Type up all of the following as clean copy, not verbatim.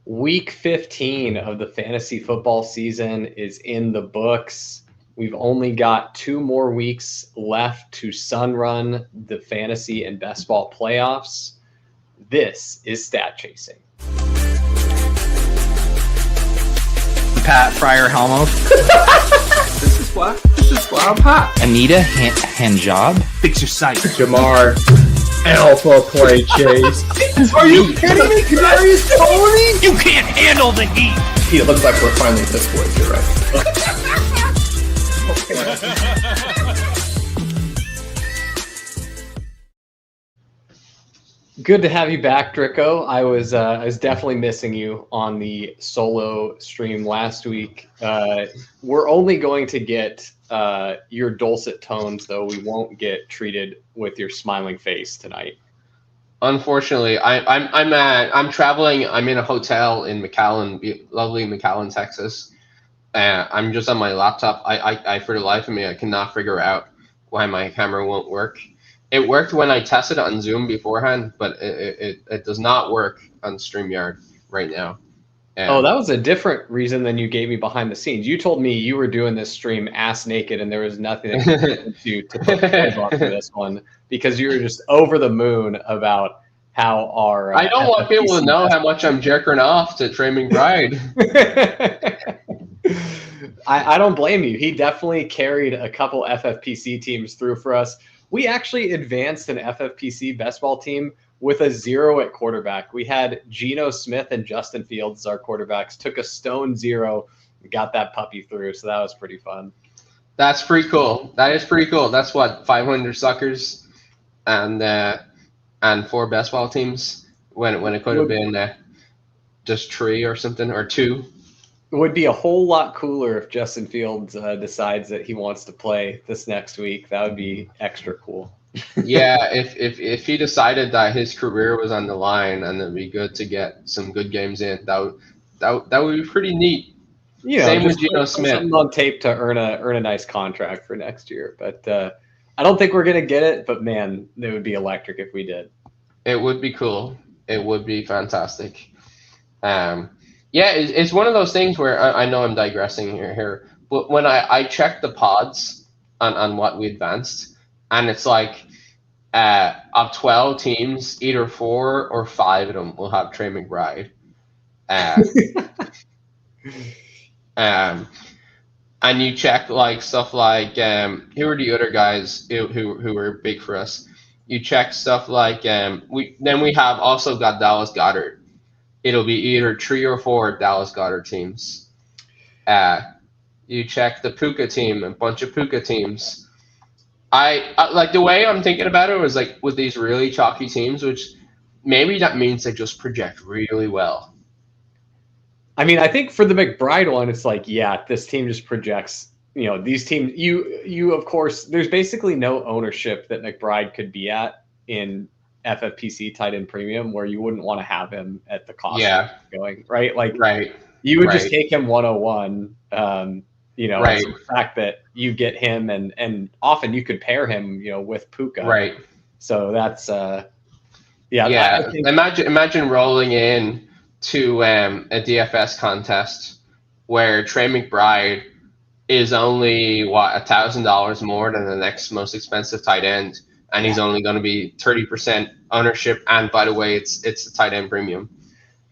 Week 15 of the fantasy football season is in the books. We've only got 2 more weeks left to sun-run the fantasy and best ball playoffs. This is Stat Chasing. Pat Fryer Helmo. This is why I'm hot. Anita Handjob. Fix your sight. Jamar Alpha Play Chase. Are you kidding me? Kadarius Toney? You can't handle the heat. It looks like we're finally at this point. You're right. Good to have you back, Drico. I was definitely missing you on the solo stream last week. We're only going to get your dulcet tones, though. We won't get treated with your smiling face tonight. Unfortunately, I'm traveling. I'm in a hotel in McAllen, lovely McAllen, Texas. I'm just on my laptop. I for the life of me, I cannot figure out why my camera won't work. It worked when I tested it on Zoom beforehand, but it does not work on StreamYard right now. Oh, that was a different reason than you gave me behind the scenes. You told me you were doing this stream ass naked and there was nothing that could you to put on for this one because you were just over the moon about how our I don't want people to know how much I'm jerking off to Trey McBride. I don't blame you. He definitely carried a couple FFPC teams through for us. We actually advanced an FFPC best ball team with a 0 at quarterback. We had Geno Smith and Justin Fields as our quarterbacks, took a stone 0, got that puppy through. So that was pretty fun. That's pretty cool. That is pretty cool. That's what, 500 suckers and 4 best ball teams when it could have been just 3 or something, or 2. It would be a whole lot cooler if Justin Fields decides that he wants to play this next week. That would be extra cool. Yeah, if he decided that his career was on the line and it'd be good to get some good games in, that would be pretty neat. Yeah, same with Geno Smith. Something on tape to earn a nice contract for next year. But I don't think we're gonna get it. But man, it would be electric if we did. It would be cool. It would be fantastic. Yeah, it's one of those things where I know I'm digressing here, but when I check the pods on what we advanced, and it's like of 12 teams, either 4 or 5 of them will have Trey McBride. And you check like stuff like who are the other guys who were big for us? You check stuff like we have also got Dallas Goedert. It'll be either 3 or 4 Dallas Goedert teams. You check the Puka team, a bunch of Puka teams. I like the way I'm thinking about it was like with these really chalky teams, which maybe that means they just project really well. I mean, I think for the McBride one, it's like, yeah, this team just projects. You know, these teams. You of course, there's basically no ownership that McBride could be at in FFPC tight end premium where you wouldn't want to have him at the cost going, right? Like, right. You would just take him 101. You know, right. The fact that you get him and often you could pair him, you know, with Puka. Right. So that's yeah. Imagine rolling in to a DFS contest where Trey McBride is only $1,000 more than the next most expensive tight end. And he's only going to be 30% ownership. And by the way, it's a tight end premium.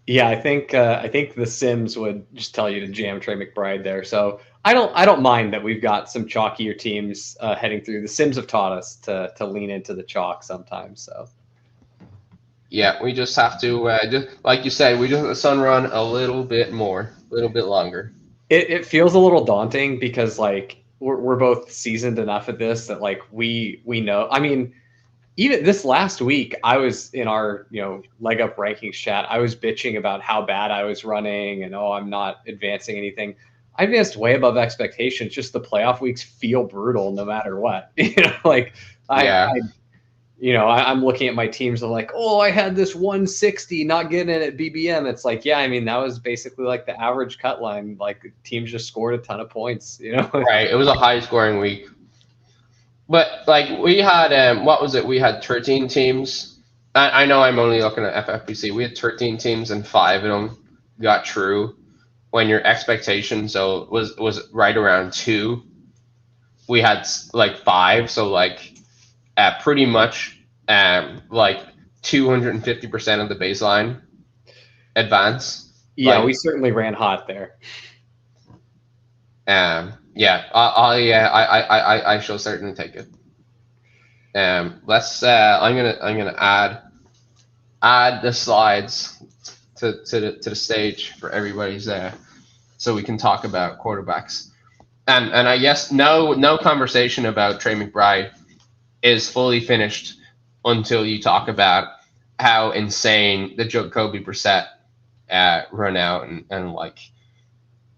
Yeah, I think the Sims would just tell you to jam Trey McBride there. So I don't mind that we've got some chalkier teams heading through. The Sims have taught us to lean into the chalk sometimes. So yeah, we just have to just like you say, we just have to sun run a little bit more, a little bit longer. It feels a little daunting because like. We're both seasoned enough at this that like we know. I mean, even this last week, I was in our leg up rankings chat. I was bitching about how bad I was running and I'm not advancing anything. I advanced way above expectations. Just the playoff weeks feel brutal no matter what. I'm looking at my teams and like, I had this 160 not getting it at BBM. It's like, yeah, I mean, that was basically like the average cut line. Like teams just scored a ton of points, Right. It was a high scoring week. But like we had, what was it? We had 13 teams. I know I'm only looking at FFPC. We had 13 teams and 5 of them got true, when your expectation was right around 2, we had like 5, so like pretty much like 250% of the baseline advance. Yeah, like, we certainly ran hot there. Yeah, I shall certainly take it. Let's. I'm gonna add the slides to the stage for everybody's there, so we can talk about quarterbacks. And I guess no conversation about Trey McBride is fully finished until you talk about how insane the Jacoby Brissett run out and like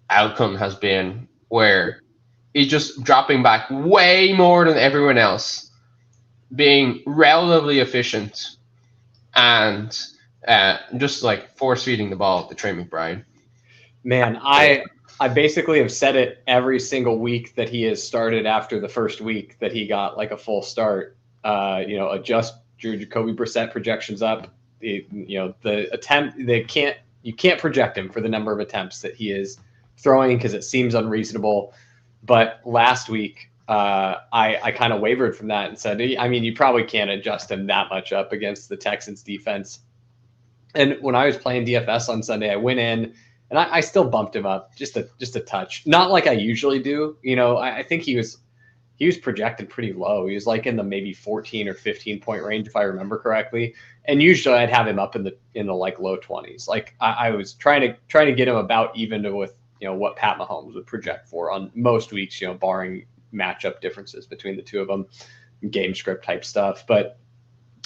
outcome has been, where he's just dropping back way more than everyone else, being relatively efficient, and just like force feeding the ball to Trey McBride. Man, I basically have said it every single week that he has started after the first week that he got like a full start. Adjust your Jacoby Brissett projections up. The attempt, you can't project him for the number of attempts that he is throwing because it seems unreasonable. But last week, I kind of wavered from that and said, I mean, you probably can't adjust him that much up against the Texans defense. And when I was playing DFS on Sunday, I went in and I still bumped him up just a touch, not like I usually do. I think he was projected pretty low. He was like in the maybe 14 or 15 point range, if I remember correctly. And usually I'd have him up in the like low 20s. Like I was trying to get him about even with what Pat Mahomes would project for on most weeks, barring matchup differences between the two of them, game script type stuff. But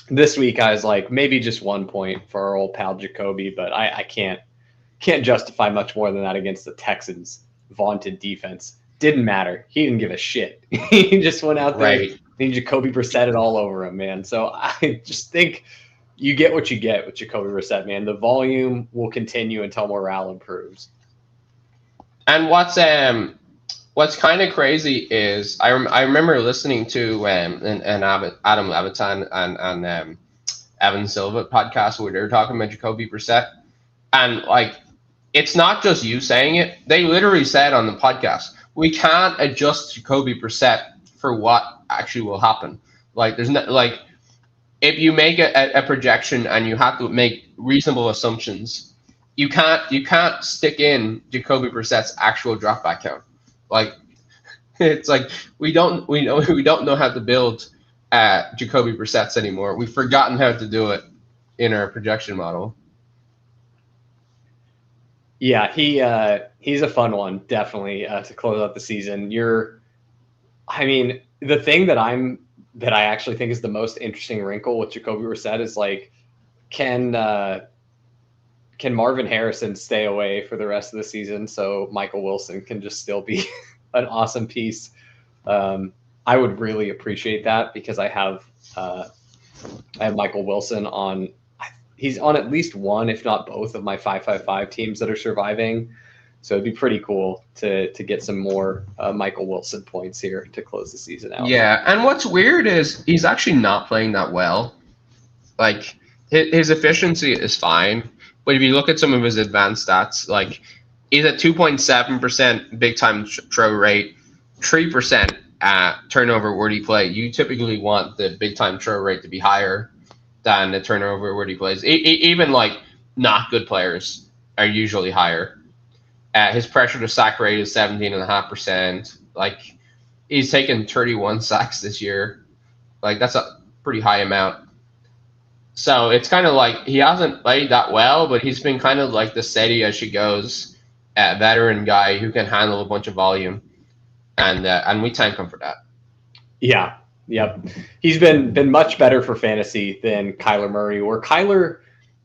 this week I was like, maybe just 1 point for our old pal Jacoby, but I can't justify much more than that against the Texans' vaunted defense. Didn't matter. He didn't give a shit. He just went out there and Jacoby Brissett it all over him, man. So I just think you get what you get with Jacoby Brissett, man. The volume will continue until morale improves. And what's kind of crazy is I remember listening to Adam Levitan and Evan Silva podcast where they were talking about Jacoby Brissett, and like it's not just you saying it. They literally said on the podcast, we can't adjust Jacoby Brissett for what actually will happen. Like there's not like if you make a projection and you have to make reasonable assumptions. You can't stick in Jacoby Brissett's actual dropback count. Like it's like we don't know how to build Jacoby Brissett's anymore. We've forgotten how to do it in our projection model. Yeah, he's a fun one, definitely, to close out the season. The thing that I actually think is the most interesting wrinkle with Jacoby Brissett is like, can Marvin Harrison stay away for the rest of the season so Michael Wilson can just still be an awesome piece? I would really appreciate that because I have Michael Wilson on. He's on at least one, if not both, of my 555 teams that are surviving. So it'd be pretty cool to get some more Michael Wilson points here to close the season out. Yeah, and what's weird is he's actually not playing that well. Like his efficiency is fine. But if you look at some of his advanced stats, like he's at 2.7% big time throw rate, 3% turnover worthy play. You typically want the big time throw rate to be higher than the turnover worthy plays. Even like not good players are usually higher. His pressure to sack rate is 17.5%. Like he's taken 31 sacks this year. Like that's a pretty high amount. So it's kind of like he hasn't played that well, but he's been kind of like the steady as she goes veteran guy who can handle a bunch of volume, and we thank him for that. Yeah, yep. He's been much better for fantasy than Kyler Murray, or Kyler.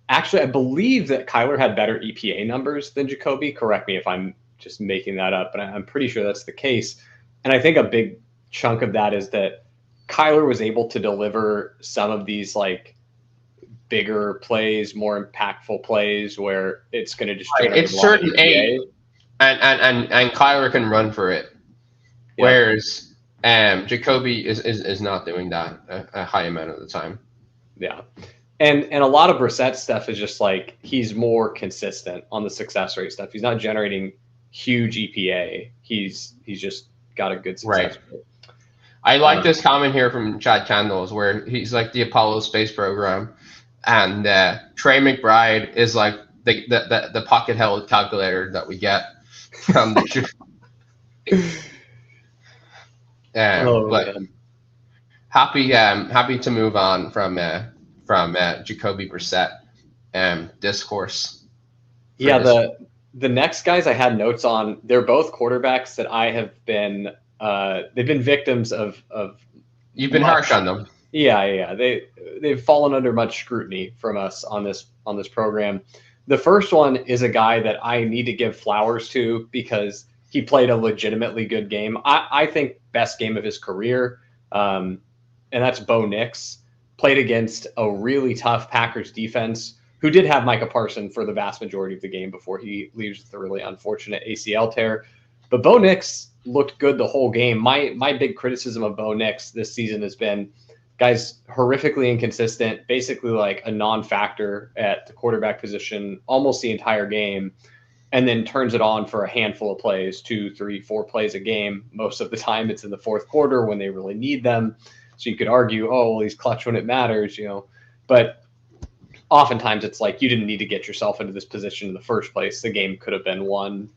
Actually, I believe that Kyler had better EPA numbers than Jacoby. Correct me if I'm just making that up, but I'm pretty sure that's the case. And I think a big chunk of that is that Kyler was able to deliver some of these like bigger plays, more impactful plays where it's going to just generate it's certain A, and Kyler can run for it, yeah. Whereas Jacoby is not doing that a high amount of the time. Yeah, And a lot of Brissett's stuff is just like he's more consistent on the success rate stuff. He's not generating huge EPA. He's just got a good success rate. I like this comment here from Chad Candles where he's like the Apollo space program, and Trey McBride is like the pocket held calculator that we get from the show. But man. Happy to move on from Jacoby Brissett discourse. Yeah, the next guys I had notes on, they're both quarterbacks that I have been they've been victims of. You've been harsh on them. Yeah. They've fallen under much scrutiny from us on this program. The first one is a guy that I need to give flowers to because he played a legitimately good game. I think best game of his career, and that's Bo Nix. Played against a really tough Packers defense who did have Micah Parsons for the vast majority of the game before he leaves with a really unfortunate ACL tear. But Bo Nix looked good the whole game. My big criticism of Bo Nix this season has been, guy's horrifically inconsistent, basically like a non-factor at the quarterback position almost the entire game, and then turns it on for a handful of plays, 2, 3, 4 plays a game. Most of the time it's in the fourth quarter when they really need them. So you could argue, oh, well, he's clutch when it matters, but oftentimes it's like you didn't need to get yourself into this position in the first place. The game could have been won,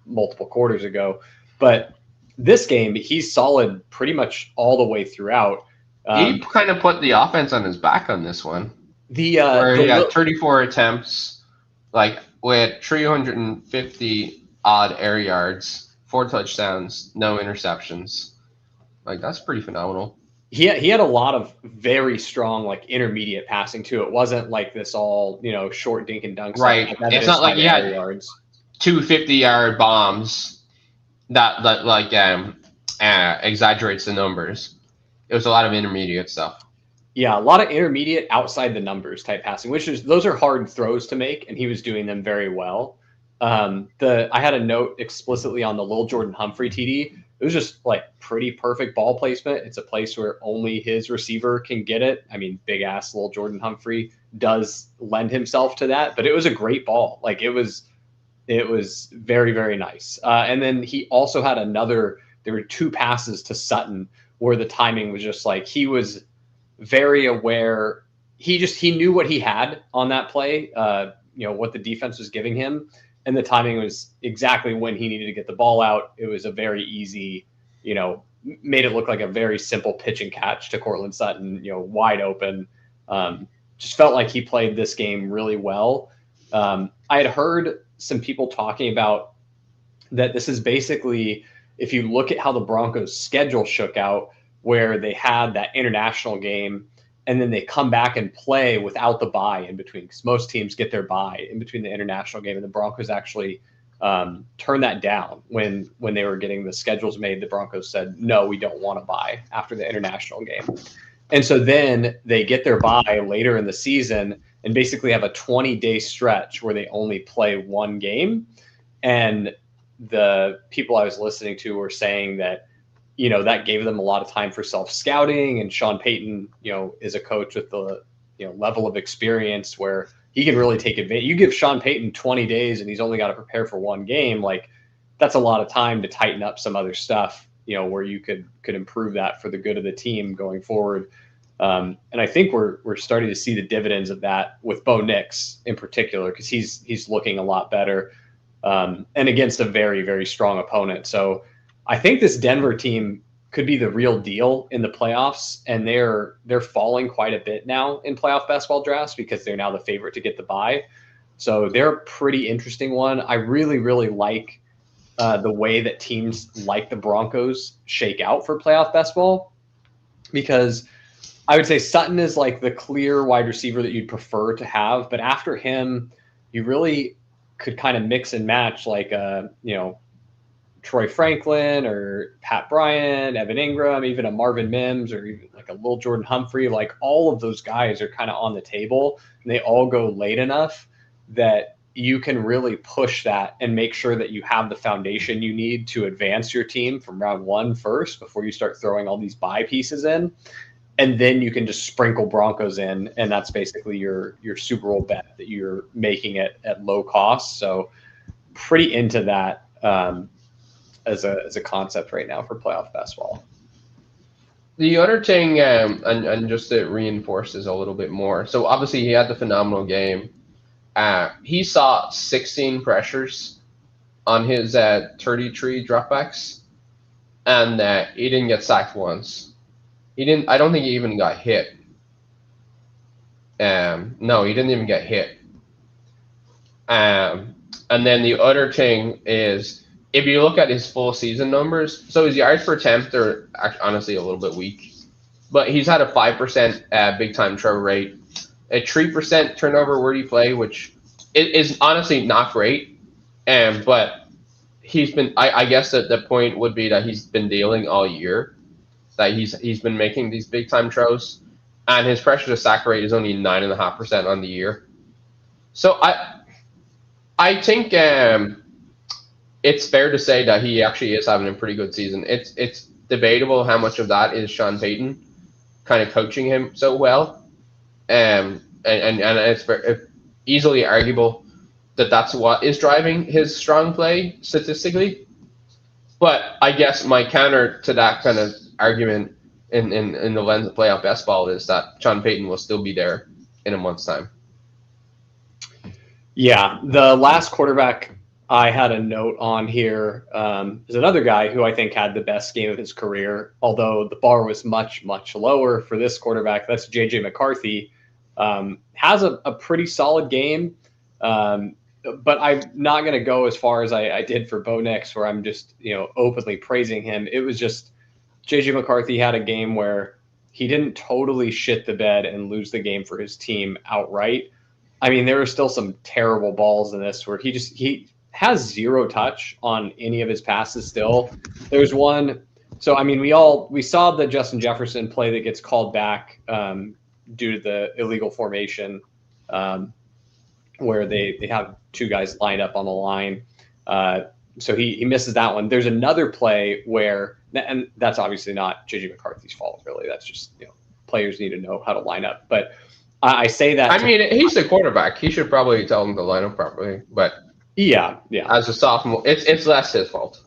multiple quarters ago. But this game, he's solid pretty much all the way throughout. He kind of put the offense on his back on this one. He had 34 attempts, like with 350 odd air yards, 4 touchdowns, no interceptions. Like that's pretty phenomenal. He had a lot of very strong, like intermediate passing too. It wasn't like this all, short dink and dunk. Right. It's not like he had yards. 2 50-yard bombs that like exaggerates the numbers. It was a lot of intermediate stuff. Yeah, a lot of intermediate outside the numbers type passing, those are hard throws to make, and he was doing them very well. I had a note explicitly on the Lil Jordan Humphrey TD. It was just like pretty perfect ball placement. It's a place where only his receiver can get it. I mean, big ass Lil Jordan Humphrey does lend himself to that, but it was a great ball. Like it was very, very nice. And then he also had there were 2 passes to Sutton where the timing was just like, he was very aware. He knew what he had on that play, what the defense was giving him. And the timing was exactly when he needed to get the ball out. It was a very easy, made it look like a very simple pitch and catch to Cortland Sutton, wide open. Just felt like he played this game really well. I had heard some people talking about that this is basically, if you look at how the Broncos schedule shook out, where they had that international game and then they come back and play without the bye in between, because most teams get their bye in between the international game, and the Broncos actually turned that down when they were getting the schedules made. The Broncos said, no, we don't want to bye after the international game. And so then they get their bye later in the season and basically have a 20-day stretch where they only play 1 game. And the people I was listening to were saying that, that gave them a lot of time for self-scouting, and Sean Payton, is a coach with the, level of experience where he can really take advantage. You give Sean Payton 20 days and he's only got to prepare for 1 game. Like that's a lot of time to tighten up some other stuff, where you could improve that for the good of the team going forward. And I think we're starting to see the dividends of that with Bo Nix in particular, because he's looking a lot better, and against a very, very strong opponent. So I think this Denver team could be the real deal in the playoffs, and they're falling quite a bit now in playoff basketball drafts because they're now the favorite to get the bye. So they're a pretty interesting one. I really, really like the way that teams like the Broncos shake out for playoff basketball, because I would say Sutton is like the clear wide receiver that you'd prefer to have, but after him, you really could kind of mix and match like Troy Franklin or Pat Bryant, Evan Ingram, even a Marvin Mims, or even like a Lil Jordan Humphrey. Like all of those guys are kind of on the table, and they all go late enough that you can really push that and make sure that you have the foundation you need to advance your team from round 1 first before you start throwing all these bye pieces in. and then you can just sprinkle Broncos in, and that's basically your Super Bowl bet that you're making it at low cost. So pretty into that as a concept right now for playoff best ball. The other thing, and just to reinforce this a little bit more, so obviously he had the phenomenal game. He saw 16 pressures on his 33 dropbacks, and he didn't get sacked once. I don't think he even got hit. No, he didn't even get hit. And then the other thing is, if you look at his full season numbers, so his yards per attempt are honestly a little bit weak, but he's had a 5% big time throw rate, a 3% turnover worthy play, which is honestly not great. But he's been, I guess that the point would be that he's been dealing all year, that he's been making these big time throws, and his pressure to sack rate is only 9.5% on the year. So I think it's fair to say that he actually is having a pretty good season. It's debatable how much of that is Sean Payton kind of coaching him so well, and it's easily arguable that that's what is driving his strong play statistically. But I guess my counter to that kind of argument in the lens of playoff best ball is that Sean Payton will still be there in a month's time. Yeah, the last quarterback I had a note on here is another guy who I think had the best game of his career, although the bar was much, much lower for this quarterback. That's J.J. McCarthy. Has a pretty solid game, but I'm not going to go as far as I did for Bo Nix, where I'm just openly praising him. It was just J.J. McCarthy had a game where he didn't totally shit the bed and lose the game for his team outright. I mean, there were still some terrible balls in this where he has zero touch on any of his passes still. There's one. So, I mean, we saw the Justin Jefferson play that gets called back due to the illegal formation where they have two guys lined up on the line. So he misses that one. There's another play where, and that's obviously not J.J. McCarthy's fault, really. That's just, players need to know how to line up. But I say that. I mean, he's the quarterback. He should probably tell them to line up properly. But yeah. As a sophomore, it's less his fault.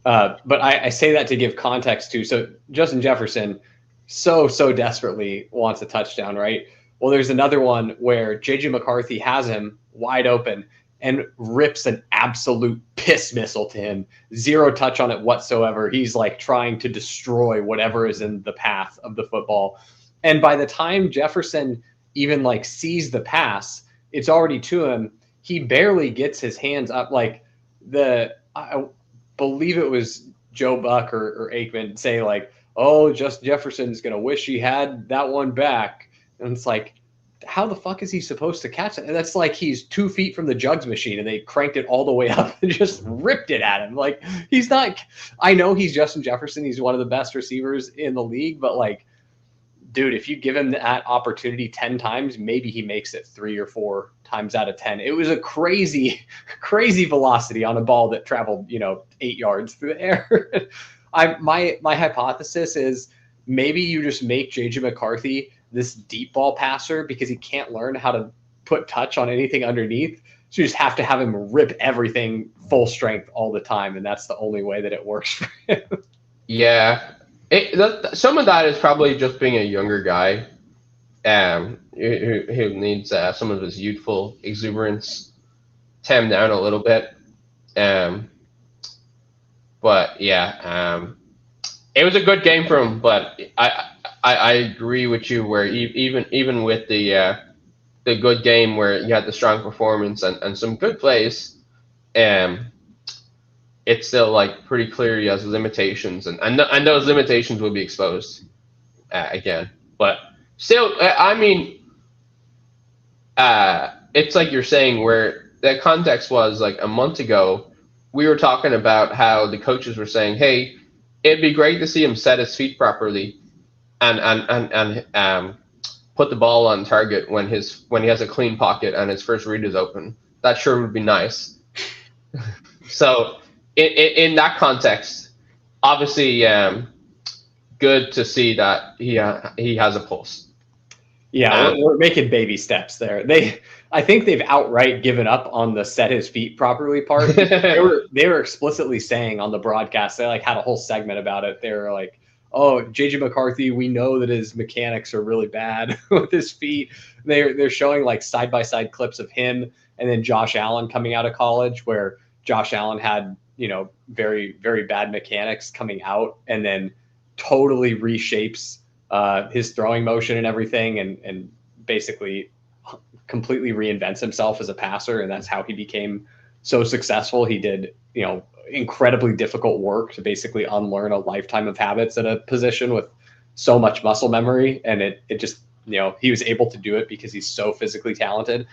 But I say that to give context to. So Justin Jefferson so desperately wants a touchdown, right? Well, there's another one where J.J. McCarthy has him wide open and rips an absolute piss missile to him. Zero touch on it whatsoever. He's like trying to destroy whatever is in the path of the football. And by the time Jefferson even sees the pass, it's already to him. He barely gets his hands up. I believe it was Joe Buck or Aikman say oh, Justin Jefferson's going to wish he had that one back. And it's how the fuck is he supposed to catch it? And that's he's 2 feet from the jugs machine and they cranked it all the way up and just ripped it at him. He's not, I know he's Justin Jefferson. He's one of the best receivers in the league, but dude, if you give him that opportunity 10 times, maybe he makes it 3 or 4 times out of 10. It was a crazy velocity on a ball that traveled, 8 yards through the air. My hypothesis is maybe you just make J.J. McCarthy this deep ball passer because he can't learn how to put touch on anything underneath. So you just have to have him rip everything full strength all the time. And that's the only way that it works for him. Yeah. Some of that is probably just being a younger guy who needs some of his youthful exuberance tamed down a little bit. But yeah, it was a good game for him. But I agree with you where even with the good game where he had the strong performance and some good plays, it's still pretty clear he has limitations, and those limitations will be exposed again. But still, I mean, it's you're saying where that context was a month ago, we were talking about how the coaches were saying, hey, it'd be great to see him set his feet properly and put the ball on target when he has a clean pocket and his first read is open. That sure would be nice. So in that context, obviously good to see that he has a pulse. Yeah, we're making baby steps there. I think they've outright given up on the set his feet properly part. they were explicitly saying on the broadcast, they like had a whole segment about it. They were like, "Oh, JJ McCarthy, we know that his mechanics are really bad with his feet." They're showing like side by side clips of him and then Josh Allen coming out of college, where Josh Allen had very very bad mechanics coming out, and then totally reshapes his throwing motion and everything, and basically completely reinvents himself as a passer, and that's how he became so successful. He did incredibly difficult work to basically unlearn a lifetime of habits at a position with so much muscle memory, and it just he was able to do it because he's so physically talented.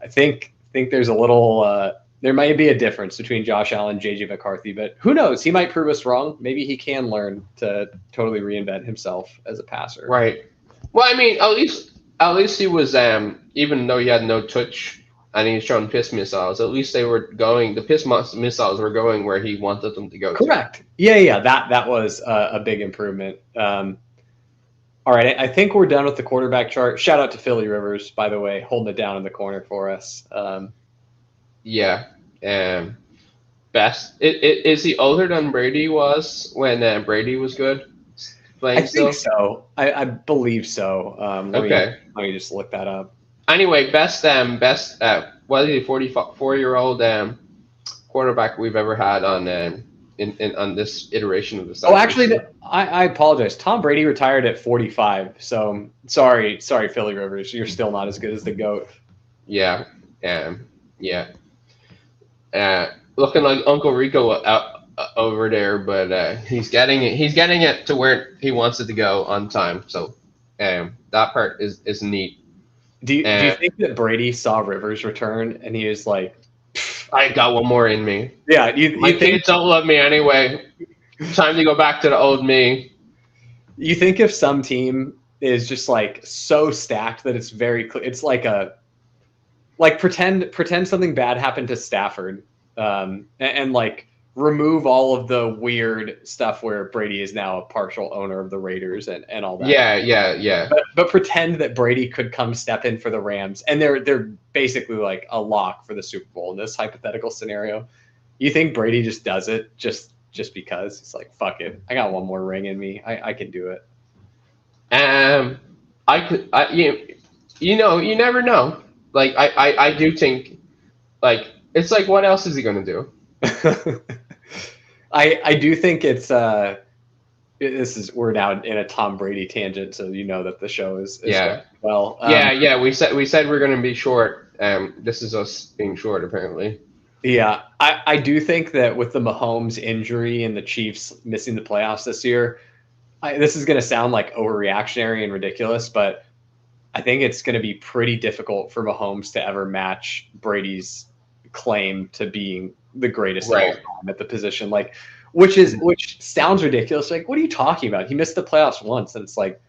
I think there's a little there might be a difference between Josh Allen and JJ McCarthy, but who knows? He might prove us wrong. Maybe he can learn to totally reinvent himself as a passer. Right. Well, I mean, at least he was even though he had no touch and he was throwing piss missiles, at least the piss missiles were going where he wanted them to go. Correct. To. Yeah. That was a big improvement. All right, I think we're done with the quarterback chart. Shout out to Philly Rivers, by the way, holding it down in the corner for us. Yeah. Best. Is he older than Brady was when Brady was good? I think so. I believe so. Okay. Let me just look that up. Anyway, best what is he, 44-year-old quarterback we've ever had on on this iteration of the season. Oh, actually, I apologize. Tom Brady retired at 45. So sorry, Philly Rivers. You're still not as good as the GOAT. Yeah. Looking like Uncle Rico out over there, but he's getting it to where he wants it to go on time. So that part is neat. Do you think that Brady saw Rivers return and he was like, I got one more in me? Yeah, my kids don't love me anyway. Time to go back to the old me. You think if some team is just like so stacked that it's very clear, it's like pretend something bad happened to Stafford, and like remove all of the weird stuff where Brady is now a partial owner of the Raiders and all that. Yeah. But pretend that Brady could come step in for the Rams, and they're basically like a lock for the Super Bowl in this hypothetical scenario. You think Brady just does it just because he's like, fuck it, I got one more ring in me, I can do it. You never know. Like I do think, like, it's like, what else is he gonna do? I do think it's we're now in a Tom Brady tangent, so you know that the show is well. We said we're gonna be short. This is us being short, apparently. Yeah, I do think that with the Mahomes injury and the Chiefs missing the playoffs this year, this is gonna sound like overreactionary and ridiculous, but I think it's going to be pretty difficult for Mahomes to ever match Brady's claim to being the greatest of all time at the position. Like, which sounds ridiculous. Like, what are you talking about? He missed the playoffs once, and it's like,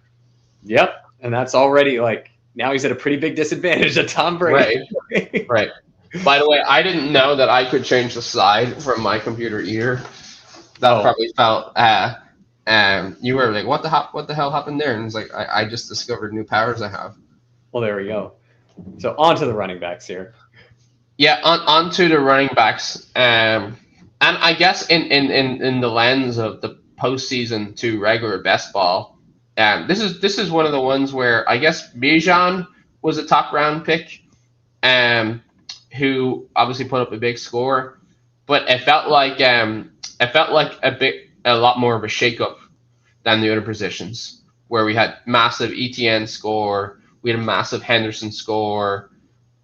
yep, and that's already like now he's at a pretty big disadvantage to Tom Brady. Right. By the way, I didn't know that I could change the slide from my computer either. That probably felt. You were like, what the hell happened there? And it's like, I just discovered new powers I have. Well, there we go. So on to the running backs here. Yeah, on to the running backs. And I guess in the lens of the postseason to regular best ball, this is one of the ones where I guess Bijan was a top round pick, who obviously put up a big score, but it felt like a lot more of a shakeup than the other positions, where we had massive Etienne score, we had a massive Henderson score.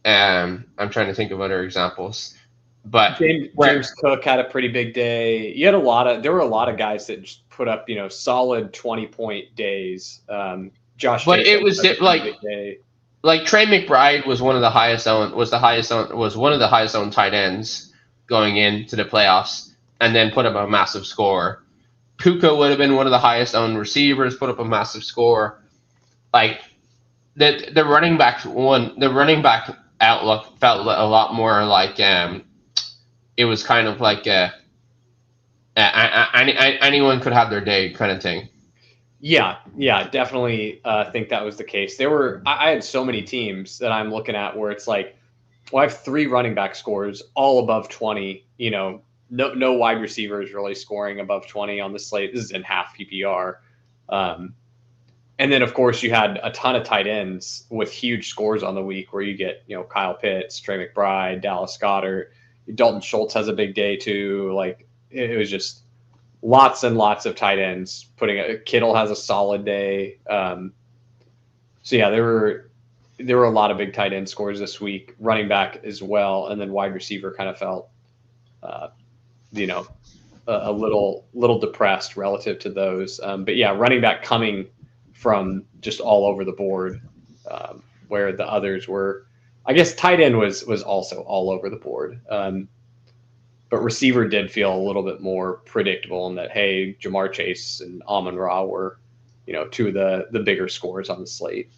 I'm trying to think of other examples, but James Cook had a pretty big day. There were a lot of guys that just put up solid 20-point days. Josh, but it was like Trey McBride was one of the highest owned tight ends going into the playoffs, and then put up a massive score. Puka would have been one of the highest owned receivers, put up a massive score. Like the running back outlook felt a lot more like it was kind of like anyone could have their day kind of thing. Yeah, definitely think that was the case. I had so many teams that I'm looking at where it's like, well, I have 3 running back scores all above 20. No wide receivers really scoring above 20 on the slate. This is in half PPR. And then, of course, you had a ton of tight ends with huge scores on the week where you get, Kyle Pitts, Trey McBride, Dallas Goedert. Dalton Schultz has a big day too. Like, it was just lots and lots of tight ends. Kittle has a solid day. So yeah, there were a lot of big tight end scores this week. Running back as well, and then wide receiver kind of felt, a little depressed relative to those. But yeah, running back coming from just all over the board, where the others were. I guess tight end was also all over the board. But receiver did feel a little bit more predictable in that, hey, Jamar Chase and Amon-Ra were, 2 of the bigger scores on the slate.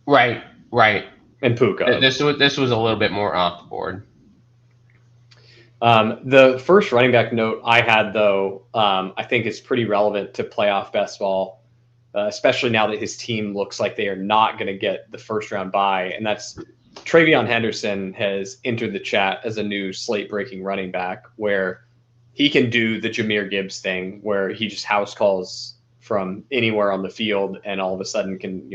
Right. And Puka. This was a little bit more off the board. The first running back note I had, though, I think is pretty relevant to playoff best ball, especially now that his team looks like they are not going to get the first round bye, and that's TreVeyon Henderson has entered the chat as a new slate-breaking running back where he can do the Jahmyr Gibbs thing where he just house calls from anywhere on the field and all of a sudden can,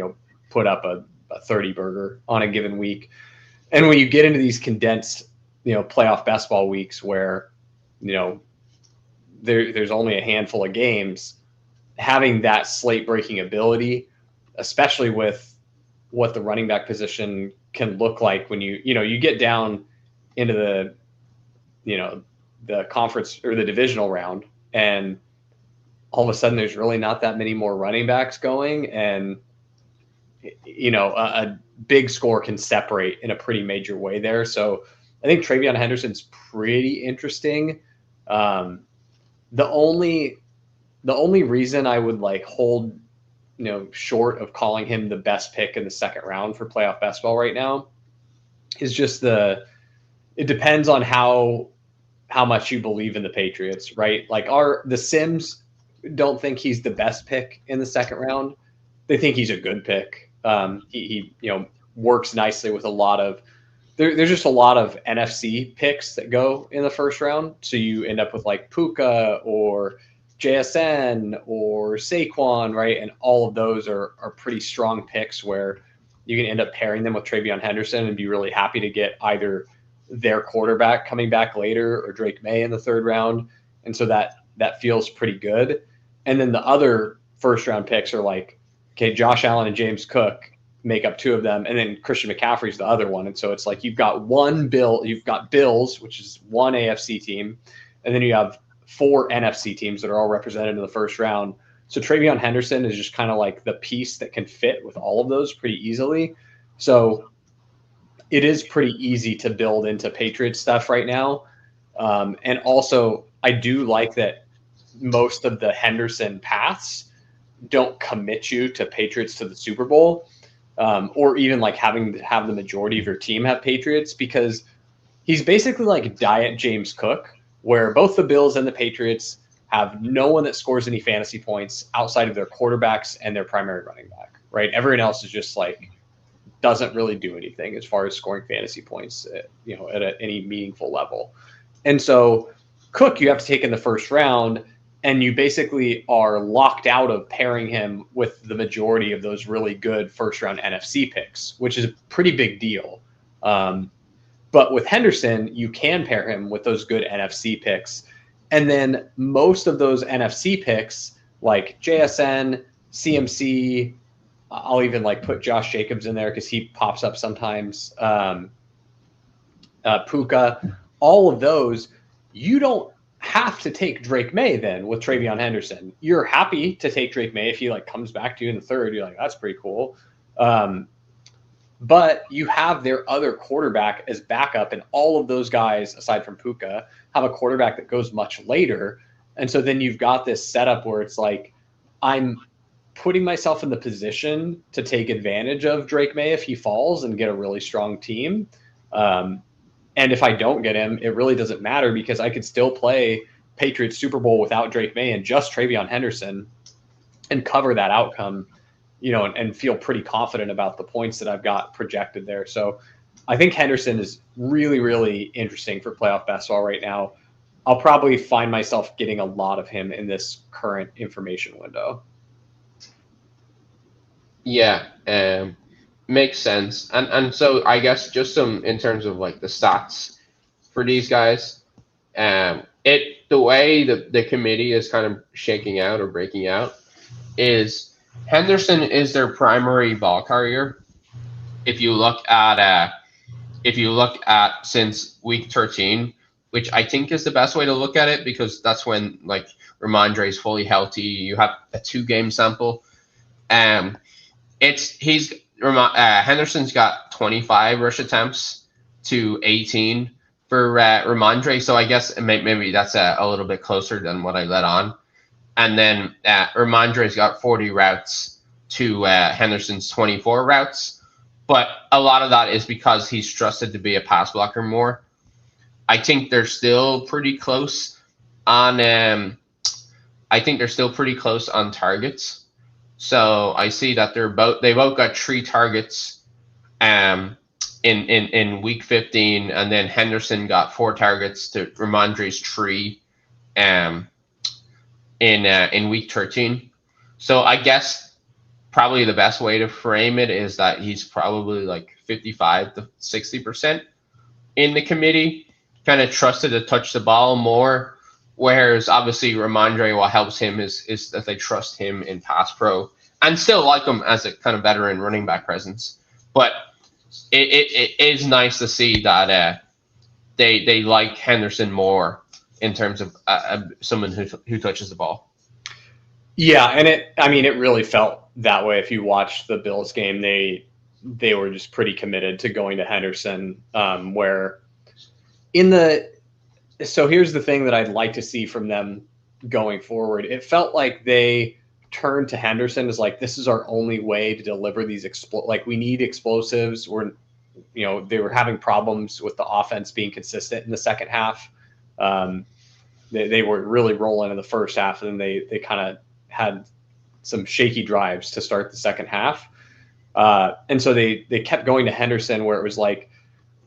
put up a 30 burger on a given week. And when you get into these condensed, playoff best ball weeks where, there's only a handful of games, having that slate-breaking ability, especially with what the running back position can look like when you get down into the conference or the divisional round, and all of a sudden there's really not that many more running backs going, and a big score can separate in a pretty major way there. So I think TreVeyon Henderson's pretty interesting. The only reason I would hold short of calling him the best pick in the second round for playoff best ball right now is just it depends on how much you believe in the Patriots, right? Like the Sims don't think he's the best pick in the second round. They think he's a good pick. He works nicely with a lot of, there's just a lot of NFC picks that go in the first round. So you end up with Puka or JSN or Saquon, right? And all of those are pretty strong picks where you can end up pairing them with TreVeyon Henderson and be really happy to get either their quarterback coming back later or Drake May in the third round. And so that feels pretty good. And then the other first round picks are okay, Josh Allen and James Cook make up 2 of them. And then Christian McCaffrey's the other one. And so it's you've got Bills, which is one AFC team. And then you have 4 NFC teams that are all represented in the first round. So TreVeyon Henderson is just kind of the piece that can fit with all of those pretty easily. So it is pretty easy to build into Patriots stuff right now. And also I do like that most of the Henderson paths don't commit you to Patriots to the Super Bowl, or even having to have the majority of your team have Patriots, because he's basically diet James Cook, where both the Bills and the Patriots have no one that scores any fantasy points outside of their quarterbacks and their primary running back, right? Everyone else is just doesn't really do anything as far as scoring fantasy points, at any meaningful level. And so Cook, you have to take in the first round, and you basically are locked out of pairing him with the majority of those really good first round NFC picks, which is a pretty big deal. But with Henderson, you can pair him with those good NFC picks. And then most of those NFC picks, like JSN, CMC, I'll even put Josh Jacobs in there because he pops up sometimes, Puka, all of those, you don't have to take Drake May then with TreVeyon Henderson. You're happy to take Drake May if he comes back to you in the third. You're that's pretty cool. But you have their other quarterback as backup, and all of those guys, aside from Puka, have a quarterback that goes much later. And so then you've got this setup where it's I'm putting myself in the position to take advantage of Drake May if he falls and get a really strong team. And if I don't get him, it really doesn't matter because I could still play Patriots Super Bowl without Drake May and just TreVeyon Henderson and cover that outcome, and feel pretty confident about the points that I've got projected there. So I think Henderson is really, really interesting for playoff best ball right now. I'll probably find myself getting a lot of him in this current information window. Yeah, makes sense. And so I guess just some in terms of like the stats for these guys, the way the committee is kind of shaking out or breaking out is Henderson is their primary ball carrier. If you look at since week 13, which I think is the best way to look at it because that's when like Ramondre is fully healthy. You have a 2-game sample. Henderson's got 25 rush attempts to 18 for Ramondre, so I guess maybe that's a little bit closer than what I let on. And then Ramondre's got 40 routes to Henderson's 24 routes, but a lot of that is because he's trusted to be a pass blocker more. I think they're still pretty close on. Targets. So I see that they both got 3 targets in week 15, and then Henderson got 4 targets to Ramondre's 3 in week 13. So I guess probably the best way to frame it is that he's probably like 55 to 60% in the committee, kind of trusted to touch the ball more. Whereas obviously Ramondre, what helps him is that they trust him in pass pro and still like him as a kind of veteran running back presence. But it is nice to see that they like Henderson more in terms of someone who touches the ball. Yeah, and it really felt that way. If you watched the Bills game, they were just pretty committed to going to Henderson. So here's the thing that I'd like to see from them going forward. It felt like they turned to Henderson as like, this is our only way to deliver these we need explosives. They were having problems with the offense being consistent in the second half. They were really rolling in the first half, and then they kind of had some shaky drives to start the second half. And so they kept going to Henderson, where it was like,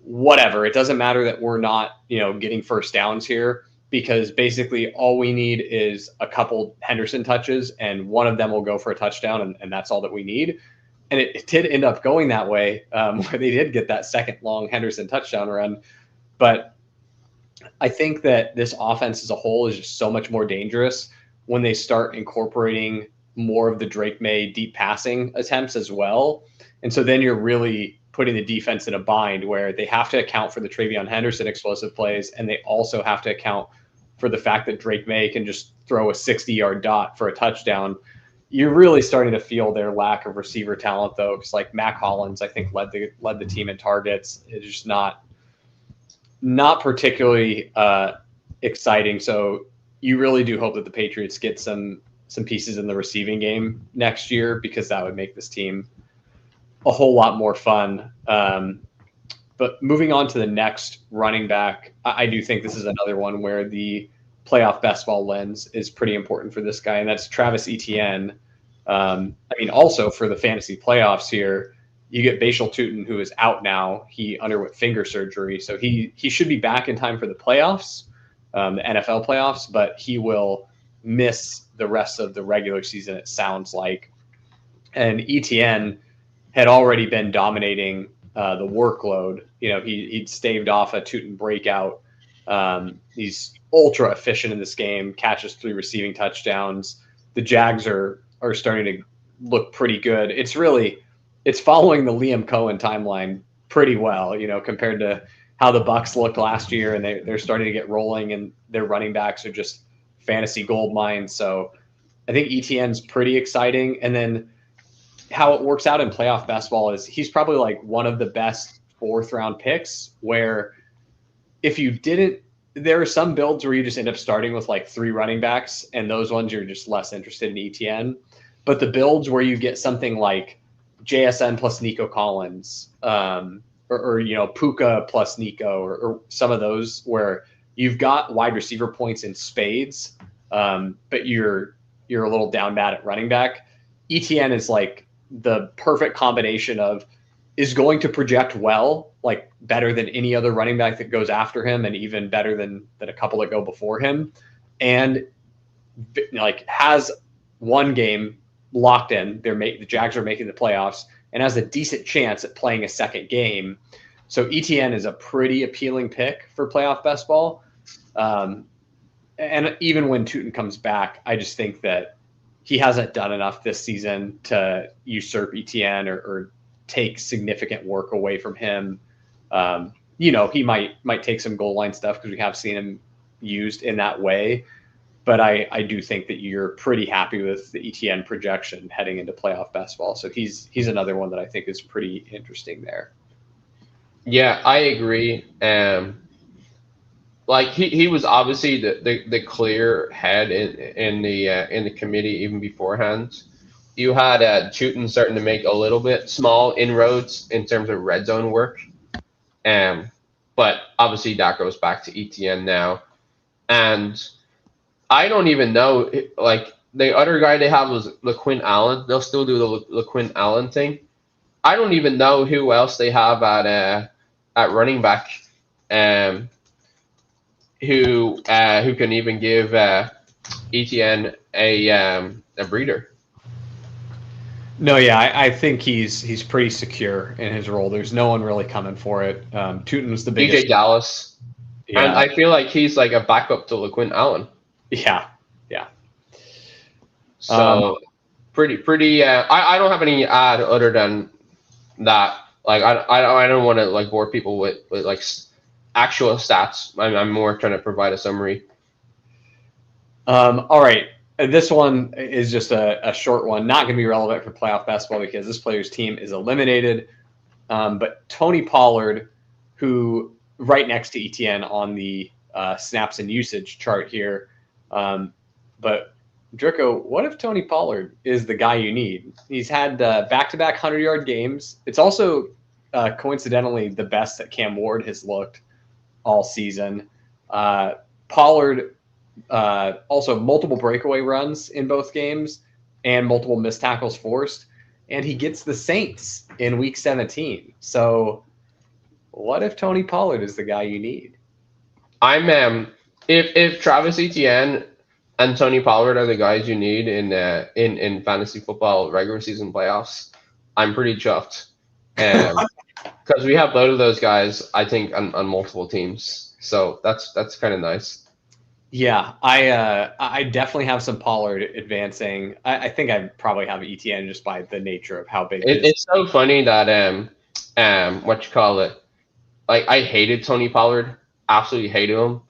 whatever, it doesn't matter that we're not, getting first downs here, because basically all we need is a couple Henderson touches and one of them will go for a touchdown, and that's all that we need. And it did end up going that way, where they did get that second long Henderson touchdown run. But I think that this offense as a whole is just so much more dangerous when they start incorporating more of the Drake May deep passing attempts as well. And so then you're really putting the defense in a bind where they have to account for the TreVeyon Henderson explosive plays, and they also have to account for the fact that Drake May can just throw a 60-yard dot for a touchdown. You're really starting to feel their lack of receiver talent, though, because like Mac Hollins, I think, led the team in targets. It's just not particularly exciting. So you really do hope that the Patriots get some pieces in the receiving game next year, because that would make this team a whole lot more fun. But moving on to the next running back, I do think this is another one where the playoff best ball lens is pretty important for this guy, and that's Travis Etienne. Also for the fantasy playoffs here, you get Bashal Tuten, who is out now. He underwent finger surgery, so he should be back in time for the playoffs, the NFL playoffs, but he will miss the rest of the regular season, it sounds like. And Etienne had already been dominating the workload. He'd staved off a Tuten breakout. He's ultra efficient in this game, catches 3 receiving touchdowns. The Jags are starting to look pretty good. It's following the Liam Cohen timeline pretty well, compared to how the Bucs looked last year, and they're starting to get rolling, and their running backs are just fantasy gold mines. So I think Etienne's pretty exciting. And then how it works out in playoff basketball is he's probably like one of the best 4th round picks, where there are some builds where you just end up starting with like 3 running backs, and those ones you're just less interested in Etienne. But the builds where you get something like JSN plus Nico Collins, or Puka plus Nico, or some of those where you've got wide receiver points in spades, but you're you're a little down bad at running back, Etienne is like the perfect combination of is going to project well, like better than any other running back that goes after him, and even better than a couple that go before him, and like has one game locked in. The Jags are making the playoffs and has a decent chance at playing a second game. So Etienne is a pretty appealing pick for playoff best ball. And even when Tuten comes back, I just think that he hasn't done enough this season to usurp Etienne or take significant work away from him. He might take some goal line stuff because we have seen him used in that way. But I do think that you're pretty happy with the Etienne projection heading into playoff best ball. So he's another one that I think is pretty interesting there. Yeah, I agree. Like he was obviously the clear head in the committee even beforehand. You had Tuten starting to make a little bit small inroads in terms of red zone work, but obviously that goes back to Etienne now, and I don't even know, like the other guy they have was LaQuinn Allen. They'll still do the LaQuinn Allen thing. I don't even know who else they have at running back, who can even give Etienne a breather. No, yeah, I think he's pretty secure in his role. There's no one really coming for it. Tuten was the biggest. DJ Dallas, yeah. And I feel like he's like a backup to LaQuinn Allen. Yeah. So pretty. I don't have any add other than that. Like I don't want to like bore people with like actual stats. I'm more trying to provide a summary. All right. This one is just a short one, not going to be relevant for playoff basketball because this player's team is eliminated. But Tony Pollard, who right next to Etienne on the snaps and usage chart here. But Drico, what if Tony Pollard is the guy you need? He's had back-to-back 100-yard games. It's also coincidentally the best that Cam Ward has looked all season. Pollard also multiple breakaway runs in both games and multiple missed tackles forced. And he gets the Saints in week 17. So what if Tony Pollard is the guy you need? If Travis Etienne and Tony Pollard are the guys you need in fantasy football regular season playoffs, I'm pretty chuffed. Because we have both of those guys, I think, on multiple teams. So that's kind of nice. Yeah, I definitely have some Pollard advancing. I think I probably have Etienne just by the nature of how big it's so funny that what you call it, like I hated Tony Pollard, absolutely hated him.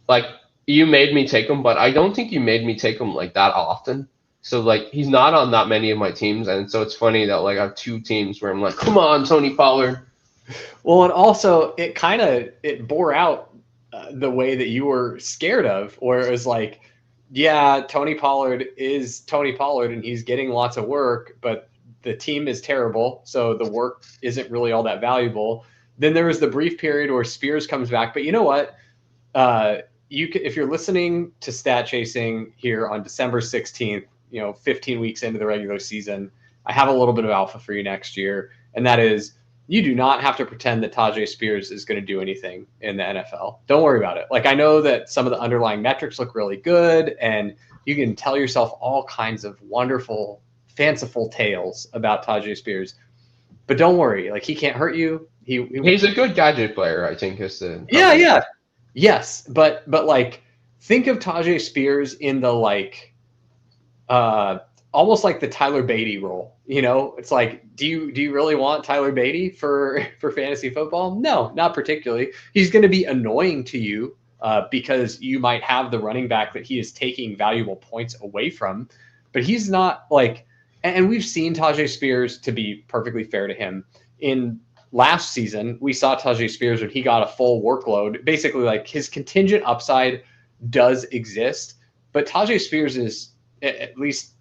Like you made me take him, but I don't think you made me take him like that often. So like he's not on that many of my teams, and so it's funny that like I have two teams where I'm like, come on, Tony Pollard. Well, and also it bore out the way that you were scared of, where it was like, yeah, Tony Pollard is Tony Pollard and he's getting lots of work, but the team is terrible, so the work isn't really all that valuable. Then there was the brief period where Spears comes back, but you know what? If you're listening to Stat Chasing here on December 16th, 15 weeks into the regular season, I have a little bit of alpha for you next year, and that is you do not have to pretend that Tajay Spears is going to do anything in the NFL. Don't worry about it. Like, I know that some of the underlying metrics look really good, and you can tell yourself all kinds of wonderful, fanciful tales about Tajay Spears, but don't worry. Like, he can't hurt you. He's a good gadget player, I think. Yeah. Yes, but like, think of Tajay Spears in the like, almost like the Tyler Beatty role. It's like, do you really want Tyler Beatty for fantasy football? No, not particularly. He's going to be annoying to you because you might have the running back that he is taking valuable points away from, but he's not like. And we've seen Tajay Spears, to be perfectly fair to him, in last season, we saw Tajay Spears when he got a full workload. Basically, like, his contingent upside does exist, but Tajay Spears is, at least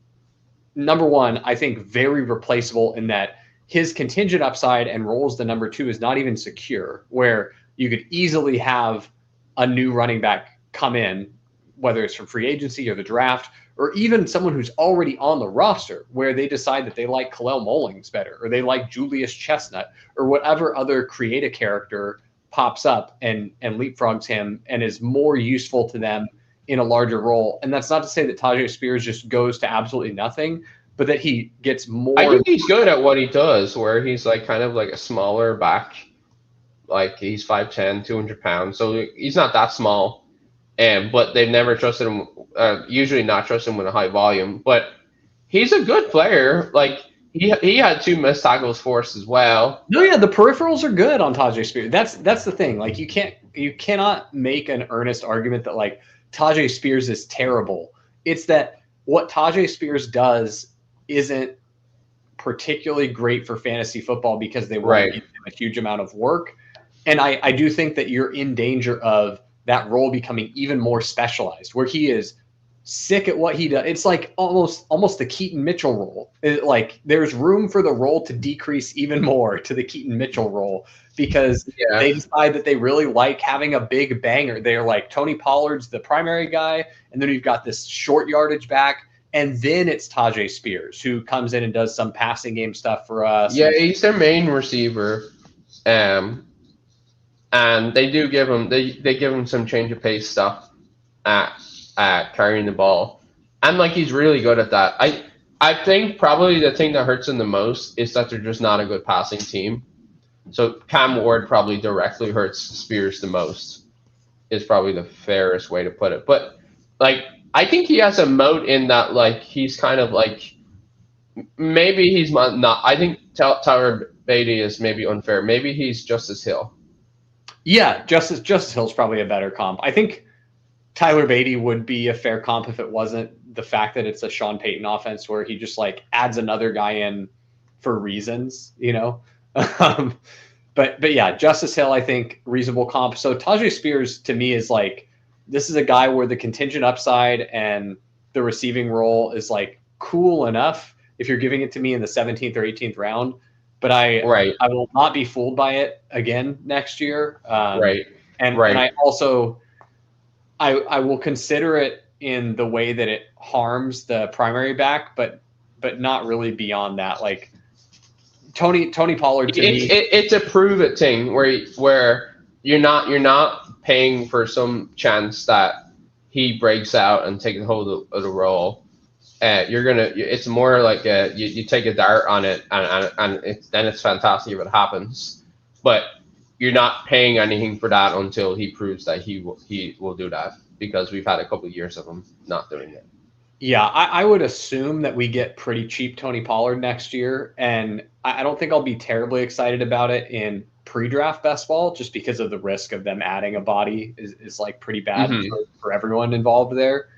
number one, I think very replaceable in that his contingent upside and roles the number two is not even secure, where you could easily have a new running back come in, whether it's from free agency or the draft, or even someone who's already on the roster where they decide that they like Kalel Mullings better, or they like Julius Chestnut, or whatever other creative character pops up and leapfrogs him and is more useful to them in a larger role. And that's not to say that Tajay Spears just goes to absolutely nothing, but that he gets more. I think he's good at what he does, where he's like kind of like a smaller back. Like he's 5'10", 200 pounds, so he's not that small. But they've never trusted him, usually not trust him with a high volume. But he's a good player. Like he had 2 missed tackles forced as well. No, yeah, the peripherals are good on Tajay Spears. That's the thing. Like you cannot make an earnest argument that like Tajay Spears is terrible. It's that what Tajay Spears does isn't particularly great for fantasy football because they won't give him a huge amount of work. And I do think that you're in danger of that role becoming even more specialized, where he is sick at what he does. It's like almost the Keaton Mitchell role. Like there's room for the role to decrease even more to the Keaton Mitchell role because they decide that they really like having a big banger. They're like Tony Pollard's the primary guy, and then you've got this short yardage back, and then it's Tajay Spears who comes in and does some passing game stuff for us. Yeah, he's their main receiver. And they do give him they give him some change of pace stuff at carrying the ball, and like he's really good at that. I think probably the thing that hurts him the most is that they're just not a good passing team. So Cam Ward probably directly hurts Spears the most. Is probably the fairest way to put it. But like I think he has a moat in that like he's kind of like maybe he's not. I think Tyler Beatty is maybe unfair. Maybe he's Justice Hill. Yeah, Justice Hill's probably a better comp. I think Tyler Beatty would be a fair comp if it wasn't the fact that it's a Sean Payton offense where he just like adds another guy in for reasons, you know. But yeah, Justice Hill, I think reasonable comp. So Tajay Spears to me is like this is a guy where the contingent upside and the receiving role is like cool enough if you're giving it to me in the 17th or 18th round. But I will not be fooled by it again next year. And I also I will consider it in the way that it harms the primary back, but not really beyond that. Like Tony Pollard to me, it's a prove it thing where you're not paying for some chance that he breaks out and takes hold of the role. It's more like you take a dart on it and then it's fantastic if it happens, but you're not paying anything for that until he proves that he will do that, because we've had a couple of years of him not doing it. Yeah, I would assume that we get pretty cheap Tony Pollard next year, and I don't think I'll be terribly excited about it in pre-draft best ball, just because of the risk of them adding a body is like pretty bad for everyone involved there.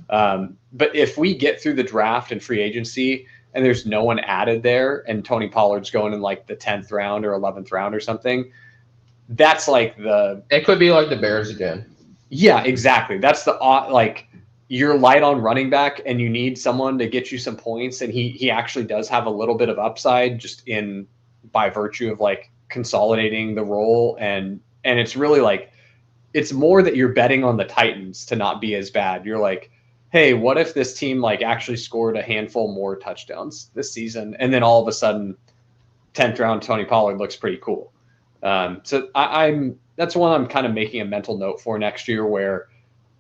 But if we get through the draft and free agency and there's no one added there and Tony Pollard's going in like the 10th round or 11th round or something, that's like it could be like the Bears again. Yeah, exactly. That's like you're light on running back and you need someone to get you some points. And he actually does have a little bit of upside just by virtue of like consolidating the role. And it's really like, it's more that you're betting on the Titans to not be as bad. You're like, hey, what if this team like actually scored a handful more touchdowns this season? And then all of a sudden 10th round Tony Pollard looks pretty cool. So that's one I'm kind of making a mental note for next year, where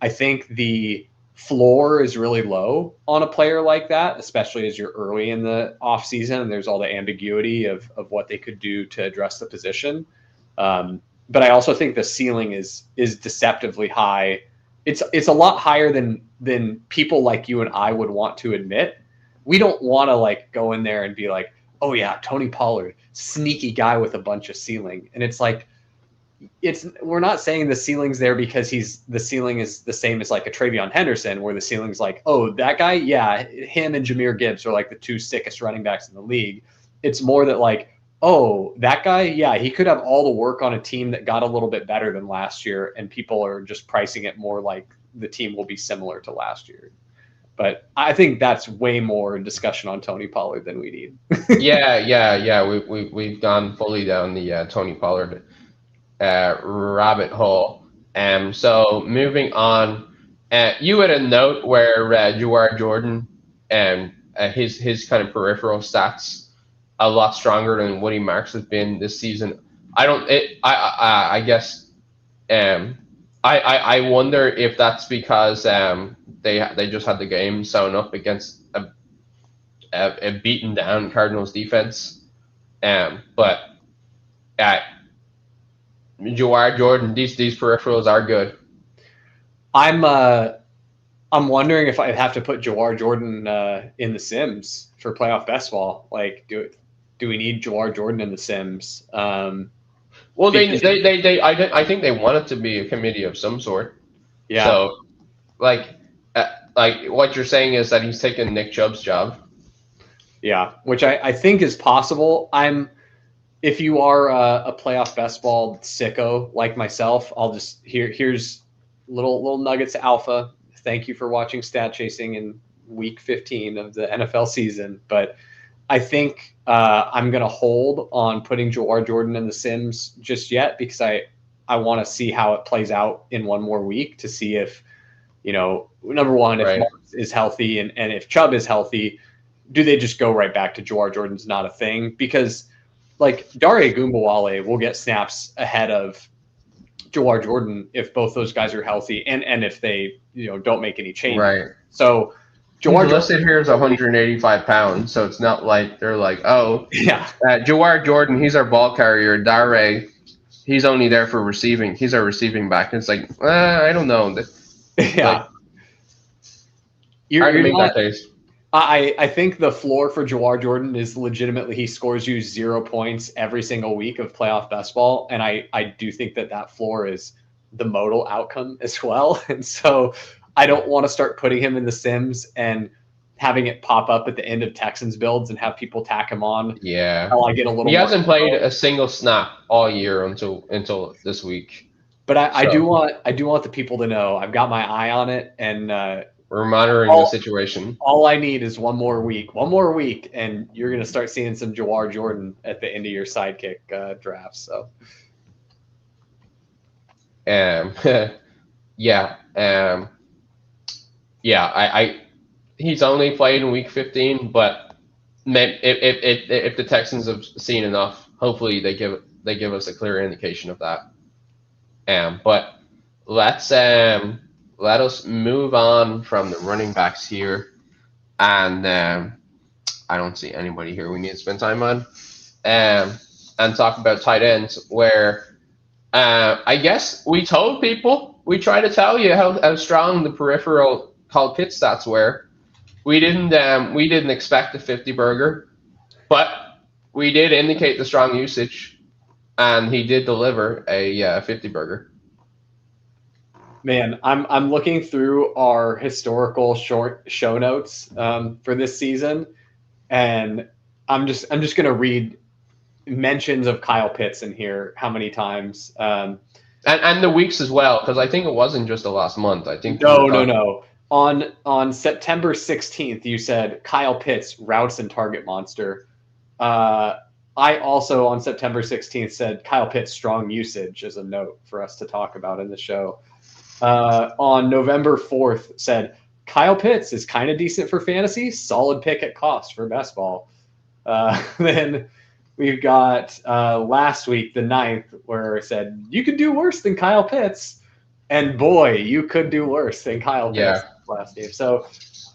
I think the floor is really low on a player like that, especially as you're early in the off season and there's all the ambiguity of what they could do to address the position. But I also think the ceiling is deceptively high. It's a lot higher than people like you and I would want to admit. We don't want to like go in there and be like, oh yeah, Tony Pollard, sneaky guy with a bunch of ceiling. And it's like, we're not saying the ceiling's there because the ceiling is the same as like a TreVeyon Henderson, where the ceiling's like, oh, that guy, yeah, him and Jahmyr Gibbs are like the 2 sickest running backs in the league. It's more that like, oh, that guy, yeah, he could have all the work on a team that got a little bit better than last year, and people are just pricing it more like the team will be similar to last year. But I think that's way more discussion on Tony Pollard than we need. Yeah. We've gone fully down the Tony Pollard rabbit hole. So moving on You had a note where Jawhar Jordan and his kind of peripheral stats a lot stronger than Woody Marks has been this season. I guess I wonder if that's because they just had the game sewn up against a beaten down Cardinals defense. But Jawhar Jordan, these peripherals are good. I'm wondering if I have to put Jawhar Jordan in the Sims for playoff best ball. Like, do we need Jawhar Jordan in the Sims? Well, I think they want it to be a committee of some sort. Yeah. So, like what you're saying is that he's taking Nick Chubb's job. Yeah, which I think is possible. If you are a playoff best ball sicko like myself, I'll just here's little nuggets of alpha. Thank you for watching Stat Chasing in week 15 of the NFL season. But I think I'm going to hold on putting Jawhar Jordan in the Sims just yet because I want to see how it plays out in one more week to see if, number one, if Marks is healthy and if Chubb is healthy, do they just go right back to Jawhar Jordan's not a thing? Because like Dare Ogunbowale will get snaps ahead of Jawhar Jordan if both those guys are healthy and if they don't make any changes. Right. So Jawhar listed here is 185 pounds, so it's not like they're like, oh, yeah, Jawhar Jordan, he's our ball carrier. Dare, he's only there for receiving. He's our receiving back. And it's like, I don't know. Yeah. You're make that case. I think the floor for Jawhar Jordan is legitimately he scores you 0 points every single week of playoff best ball. And I do think that floor is the modal outcome as well. And so I don't want to start putting him in the Sims and having it pop up at the end of Texans builds and have people tack him on. Yeah. Until I get a little He hasn't played a single snap all year until this week. But I do want the people to know I've got my eye on it, and we're monitoring the situation. All I need is one more week, and you're going to start seeing some Jawhar Jordan at the end of your sidekick drafts. So, he's only played in week 15, but if the Texans have seen enough, hopefully they give us a clear indication of that. But let us move on from the running backs here, and I don't see anybody here we need to spend time on, and talk about tight ends, where I guess we told people, we tried to tell you how strong the peripheral Kyle Pitts stats were. We didn't expect a 50 burger, but we did indicate the strong usage, and he did deliver a 50 burger. Man, I'm looking through our historical short show notes for this season, and I'm just going to read mentions of Kyle Pitts in here. How many times? And the weeks as well, because I think it wasn't just the last month. I think no. On September 16th, you said Kyle Pitts routes and target monster. I also on September 16th said Kyle Pitts strong usage as a note for us to talk about in the show. On November 4th said Kyle Pitts is kind of decent for fantasy, solid pick at cost for best ball. Then we've got last week, the 9th, where it said you could do worse than Kyle Pitts. And boy, you could do worse than Kyle Pitts last game. So,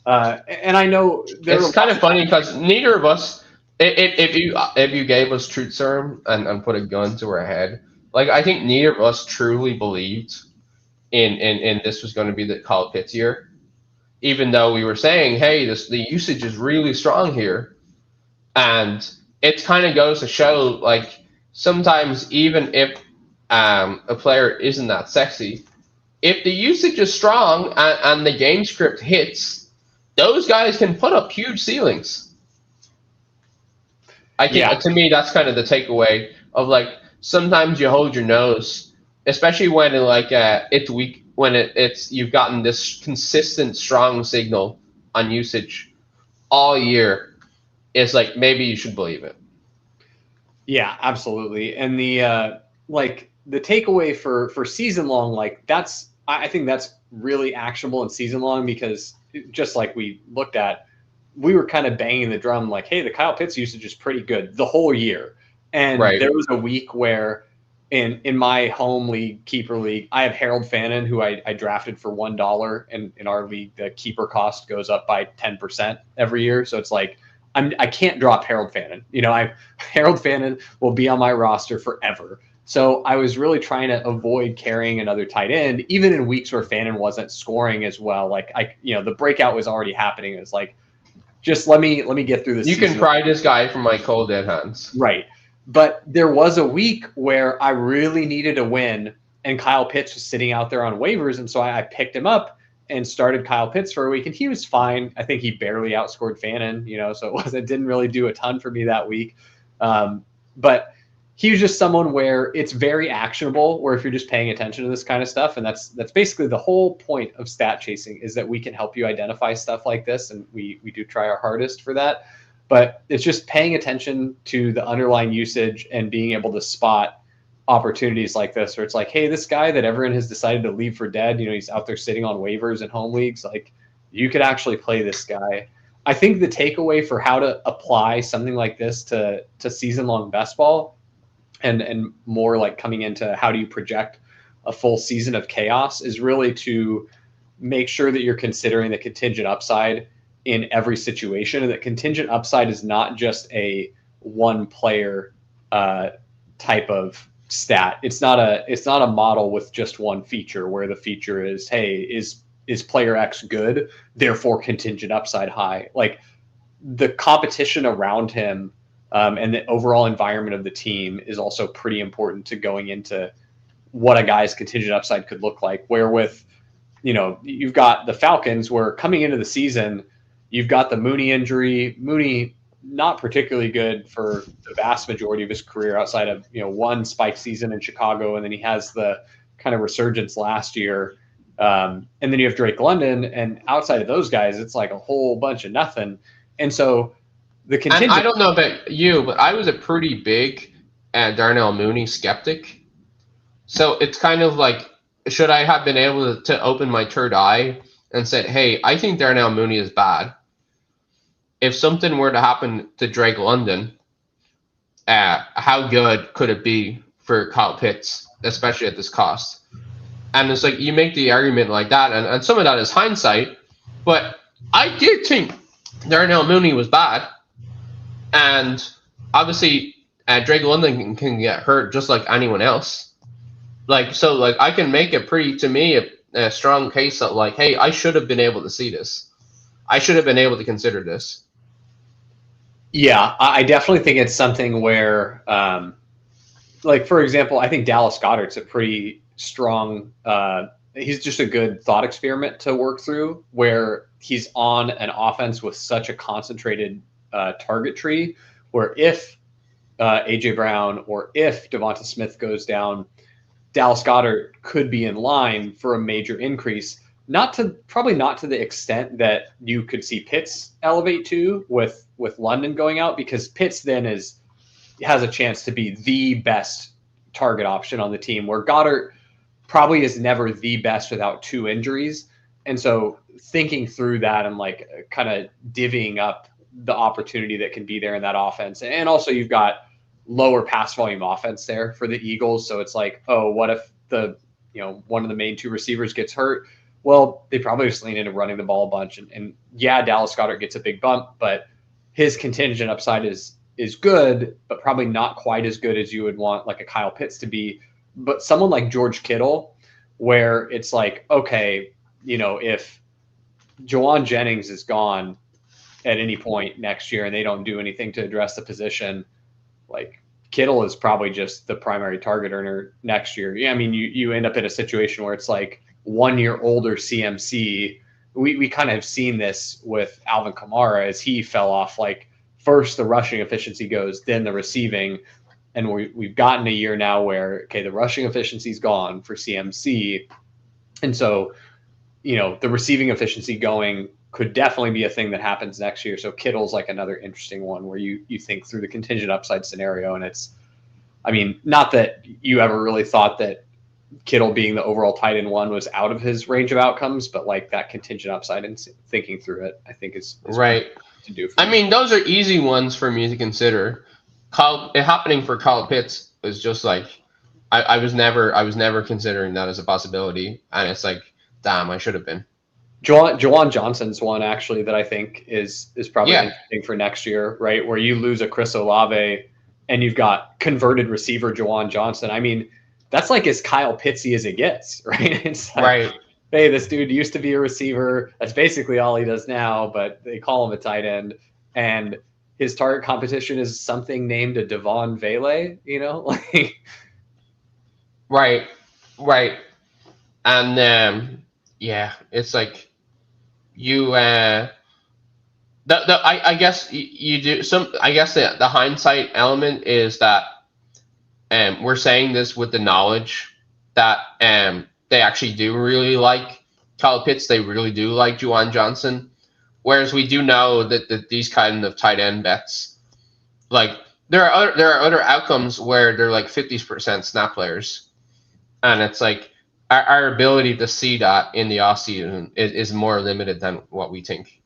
and I know it's kind of funny because neither of us, if you gave us truth serum and put a gun to our head, like I think neither of us truly believed in this was going to be the Kyle Pitts year, even though we were saying, hey, the usage is really strong here, and it kind of goes to show like sometimes even if a player isn't that sexy, if the usage is strong and the game script hits, those guys can put up huge ceilings. I think to me that's kind of the takeaway of like sometimes you hold your nose, especially when it's weak, when it's you've gotten this consistent strong signal on usage all year. It's like maybe you should believe it. Yeah, absolutely. And the the takeaway for season long, like I think that's really actionable and season long because just like we looked at, we were kind of banging the drum like, hey, the Kyle Pitts usage is pretty good the whole year. And there was a week where in my home league, keeper league, I have Harold Fannin, who I drafted for $1. And in our league, the keeper cost goes up by 10% every year. So it's like, I can't drop Harold Fannin. Harold Fannin will be on my roster forever. So I was really trying to avoid carrying another tight end, even in weeks where Fannin wasn't scoring as well. Like the breakout was already happening. It's like, just let me get through this. You can pry this guy from my cold dead hands. Right. But there was a week where I really needed a win, and Kyle Pitts was sitting out there on waivers, and so I picked him up and started Kyle Pitts for a week, and he was fine. I think he barely outscored Fannin, so it didn't really do a ton for me that week. But he was just someone where it's very actionable, where if you're just paying attention to this kind of stuff, and that's basically the whole point of stat chasing, is that we can help you identify stuff like this, and we do try our hardest for that. But it's just paying attention to the underlying usage and being able to spot opportunities like this, where it's like, hey, this guy that everyone has decided to leave for dead, he's out there sitting on waivers in home leagues, like you could actually play this guy. I think the takeaway for how to apply something like this to season-long best ball and more like coming into how do you project a full season of chaos is really to make sure that you're considering the contingent upside in every situation, and that contingent upside is not just a one player type of stat. It's not a model with just one feature where the feature is, hey, is player X good, therefore contingent upside high. Like the competition around him and the overall environment of the team is also pretty important to going into what a guy's contingent upside could look like. Where with, you've got the Falcons, where coming into the season, you've got the Mooney injury. Mooney, not particularly good for the vast majority of his career outside of, one spike season in Chicago. And then he has the kind of resurgence last year. And then you have Drake London. And outside of those guys, it's like a whole bunch of nothing. And so the contingent. And I don't know about you, but I was a pretty big Darnell Mooney skeptic. So it's kind of like, should I have been able to open my third eye and said, hey, I think Darnell Mooney is bad. If something were to happen to Drake London, how good could it be for Kyle Pitts, especially at this cost? And it's like you make the argument like that, and some of that is hindsight, but I did think Darnell Mooney was bad. And obviously, Drake London can get hurt just like anyone else. So I can make a strong case that like, hey, I should have been able to see this. I should have been able to consider this. Yeah, I definitely think it's something where, for example, I think Dallas Goedert's a pretty strong, he's just a good thought experiment to work through, where he's on an offense with such a concentrated target tree, where if A.J. Brown or if Devonta Smith goes down, Dallas Goedert could be in line for a major increase. Probably not to the extent that you could see Pitts elevate to with London going out, because Pitts then has a chance to be the best target option on the team, where Goedert probably is never the best without two injuries. And so thinking through that and like kind of divvying up the opportunity that can be there in that offense. And also you've got lower pass volume offense there for the Eagles. So it's like, oh, what if one of the main two receivers gets hurt? Well, they probably just lean into running the ball a bunch. And yeah, Dallas Goedert gets a big bump, but his contingent upside is good, but probably not quite as good as you would want like a Kyle Pitts to be. But someone like George Kittle, where it's like, okay, if Jawan Jennings is gone at any point next year and they don't do anything to address the position, like Kittle is probably just the primary target earner next year. Yeah, I mean, you end up in a situation where it's like 1 year older CMC. We kind of have seen this with Alvin Kamara as he fell off. Like first the rushing efficiency goes, then the receiving. And we've gotten a year now where, okay, the rushing efficiency is gone for CMC. And so, the receiving efficiency going could definitely be a thing that happens next year. So Kittle's like another interesting one where you think through the contingent upside scenario. And it's, I mean, not that you ever really thought that Kittle being the overall tight end one was out of his range of outcomes, but like that contingent upside and thinking through it, I think is right to do. I mean, those are easy ones for me to consider. It happening for Kyle Pitts was just like I was never considering that as a possibility, and it's like, damn, I should have been. Juwan Johnson's one actually that I think is probably Yeah. interesting for next year, right? Where you lose a Chris Olave and you've got converted receiver Juwan Johnson. I mean, that's like as Kyle Pittsy as it gets, right? It's like, Right. hey, this dude used to be a receiver. That's basically all he does now, but they call him a tight end. And his target competition is something named a Devon Vele, you know? Like, Right. And yeah, it's like you I guess you do some. I guess the hindsight element is that we're saying this with the knowledge that they actually do really like Kyle Pitts. They really do like Juwan Johnson. Whereas we do know that these kind of tight end bets, like there are other outcomes where they're like 50% snap players, and it's like our ability to see that in the offseason is more limited than what we think.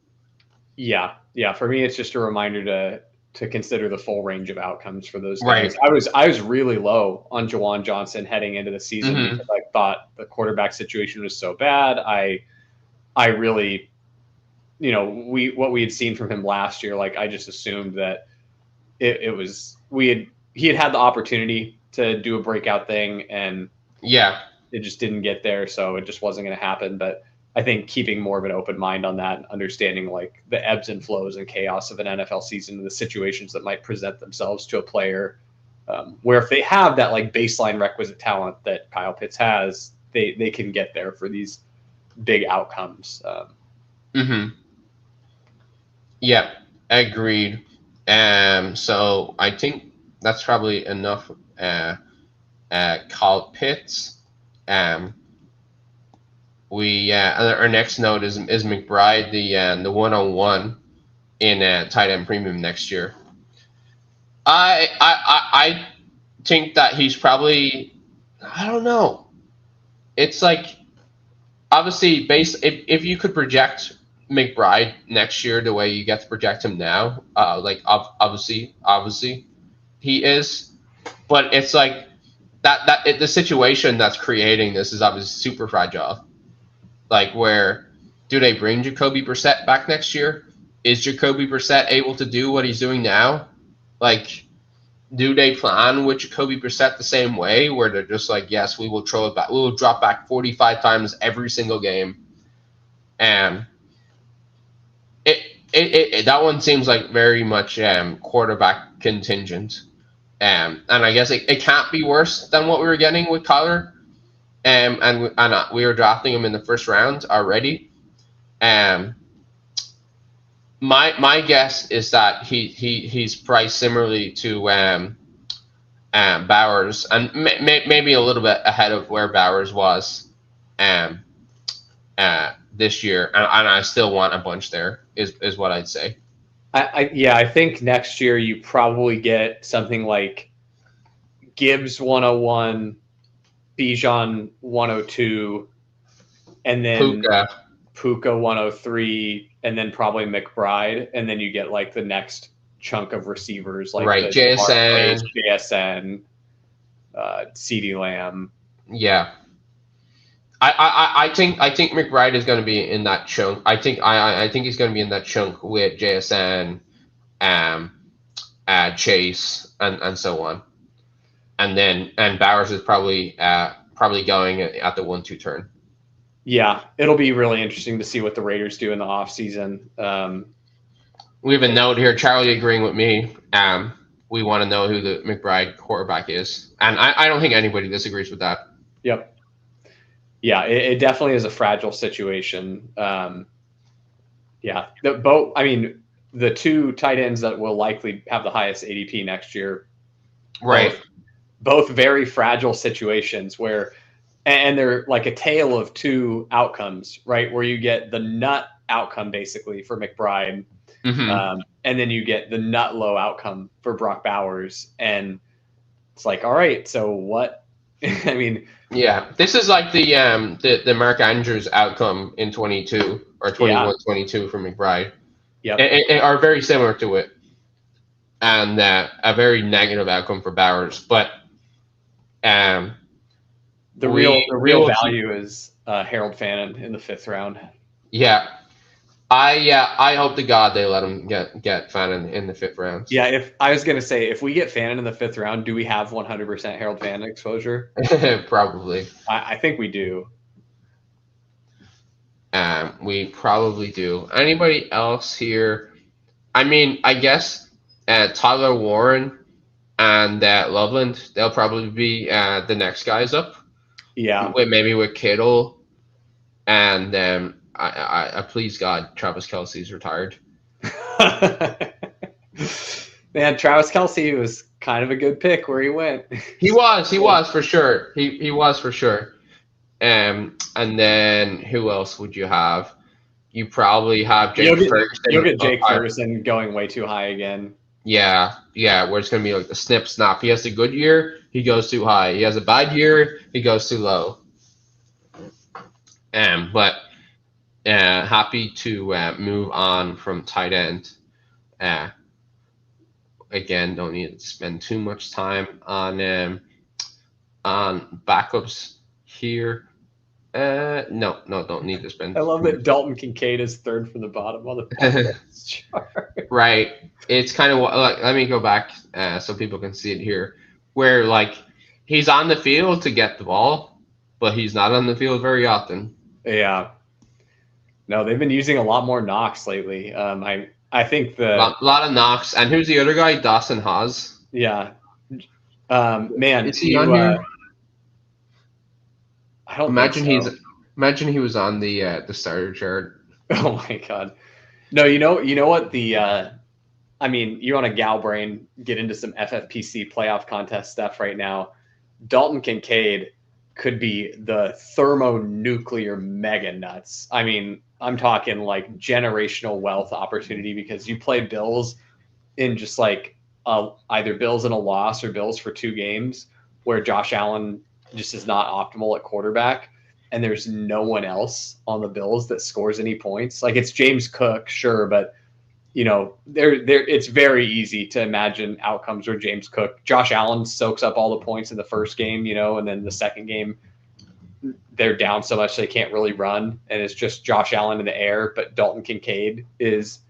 yeah. For me, it's just a reminder to consider the full range of outcomes for those Right. guys. I was really low on Juwan Johnson heading into the season because I thought the quarterback situation was so bad. I really, what we had seen from him last year, like I just assumed that he had the opportunity to do a breakout thing, and Yeah. it just didn't get there, so it just wasn't going to happen. But I think keeping more of an open mind on that and understanding like the ebbs and flows and chaos of an NFL season and the situations that might present themselves to a player, where if they have that like baseline requisite talent that Kyle Pitts has, they can get there for these big outcomes. Yeah, agreed. So I think that's probably enough. Kyle Pitts. Our next note is McBride, the 101 in tight end premium next year. I think that he's probably, I don't know. It's like obviously if you could project McBride next year the way you get to project him now, like obviously he is, but it's like the situation that's creating this is obviously super fragile. Like, where do they bring Jacoby Brissett back next year? Is Jacoby Brissett able to do what he's doing now? Like, do they plan with Jacoby Brissett the same way, where they're just like, yes, we will throw it back, we will drop back 45 times every single game, and that one seems like very much quarterback contingent, and I guess it can't be worse than what we were getting with Kyler. And we were drafting him in the first round already. My guess is that he's priced similarly to Bowers, and maybe a little bit ahead of where Bowers was this year. And I still want a bunch there. Is what I'd say. I think next year you probably get something like Gibbs 101. Bijan 102, and then Puka 103, and then probably McBride, and then you get like the next chunk of receivers like JSN, CeeDee Lamb. Yeah, I think McBride is going to be in that chunk. I think he's going to be in that chunk with JSN, Chase, and so on. And Bowers is probably going at the 1-2 turn. Yeah, it'll be really interesting to see what the Raiders do in the offseason. We have a note here, Charlie agreeing with me. We want to know who the McBride quarterback is. And I don't think anybody disagrees with that. Yep. Yeah, it definitely is a fragile situation. The two tight ends that will likely have the highest ADP next year. Right. Both very fragile situations and they're like a tale of two outcomes, right? Where you get the nut outcome basically for McBride, and then you get the nut low outcome for Brock Bowers. And it's like, all right, so what I mean, Yeah, this is like the Mark Andrews outcome in 22 or 21-22 for McBride. yep. It are very similar to it, and a very negative outcome for Bowers. But The we real will value is Harold Fannin in the 5th round. Yeah, I hope to God they let him get Fannin in the 5th round. Yeah, if I was gonna say if we get Fannin in the 5th round, do we have 100% Harold Fannin exposure? Probably. I think we do. We probably do. Anybody else here? I mean, I guess Tyler Warren and Loveland, they'll probably be the next guys up. Yeah. Maybe with Kittle, and I please God, Travis Kelce's retired. Man, Travis Kelce was kind of a good pick where he went. He was for sure. He was for sure. And then who else would you have? You probably have Jake Ferguson. You'll get Jake Ferguson going way too high again. Yeah, where it's going to be like the snip snap. He has a good year, he goes too high. He has a bad year, he goes too low. But happy to move on from tight end. Again, don't need to spend too much time on backups here. No, don't need to spend. I love that Dalton Kincaid is 3rd from the bottom on the chart. Right. It's kind of like, let me go back so people can see it here, where like he's on the field to get the ball, but he's not on the field very often. Yeah. No, they've been using a lot more Knox lately. I think a lot of Knox. And who's the other guy? Dawson Haas. Yeah. Man, is he on here? I don't imagine so. Imagine he was on the starter chart. Oh my God. No, you know what I mean, you're on a gal brain, get into some FFPC playoff contest stuff right now. Dalton Kincaid could be the thermonuclear mega nuts. I mean, I'm talking like generational wealth opportunity because you play Bills in just like either Bills in a loss or Bills for 2 games where Josh Allen just is not optimal at quarterback, and there's no one else on the Bills that scores any points. Like it's James Cook, sure, but you know, it's very easy to imagine outcomes where Josh Allen soaks up all the points in the first game, you know, and then the second game they're down so much they can't really run, and it's just Josh Allen in the air. But Dalton Kincaid is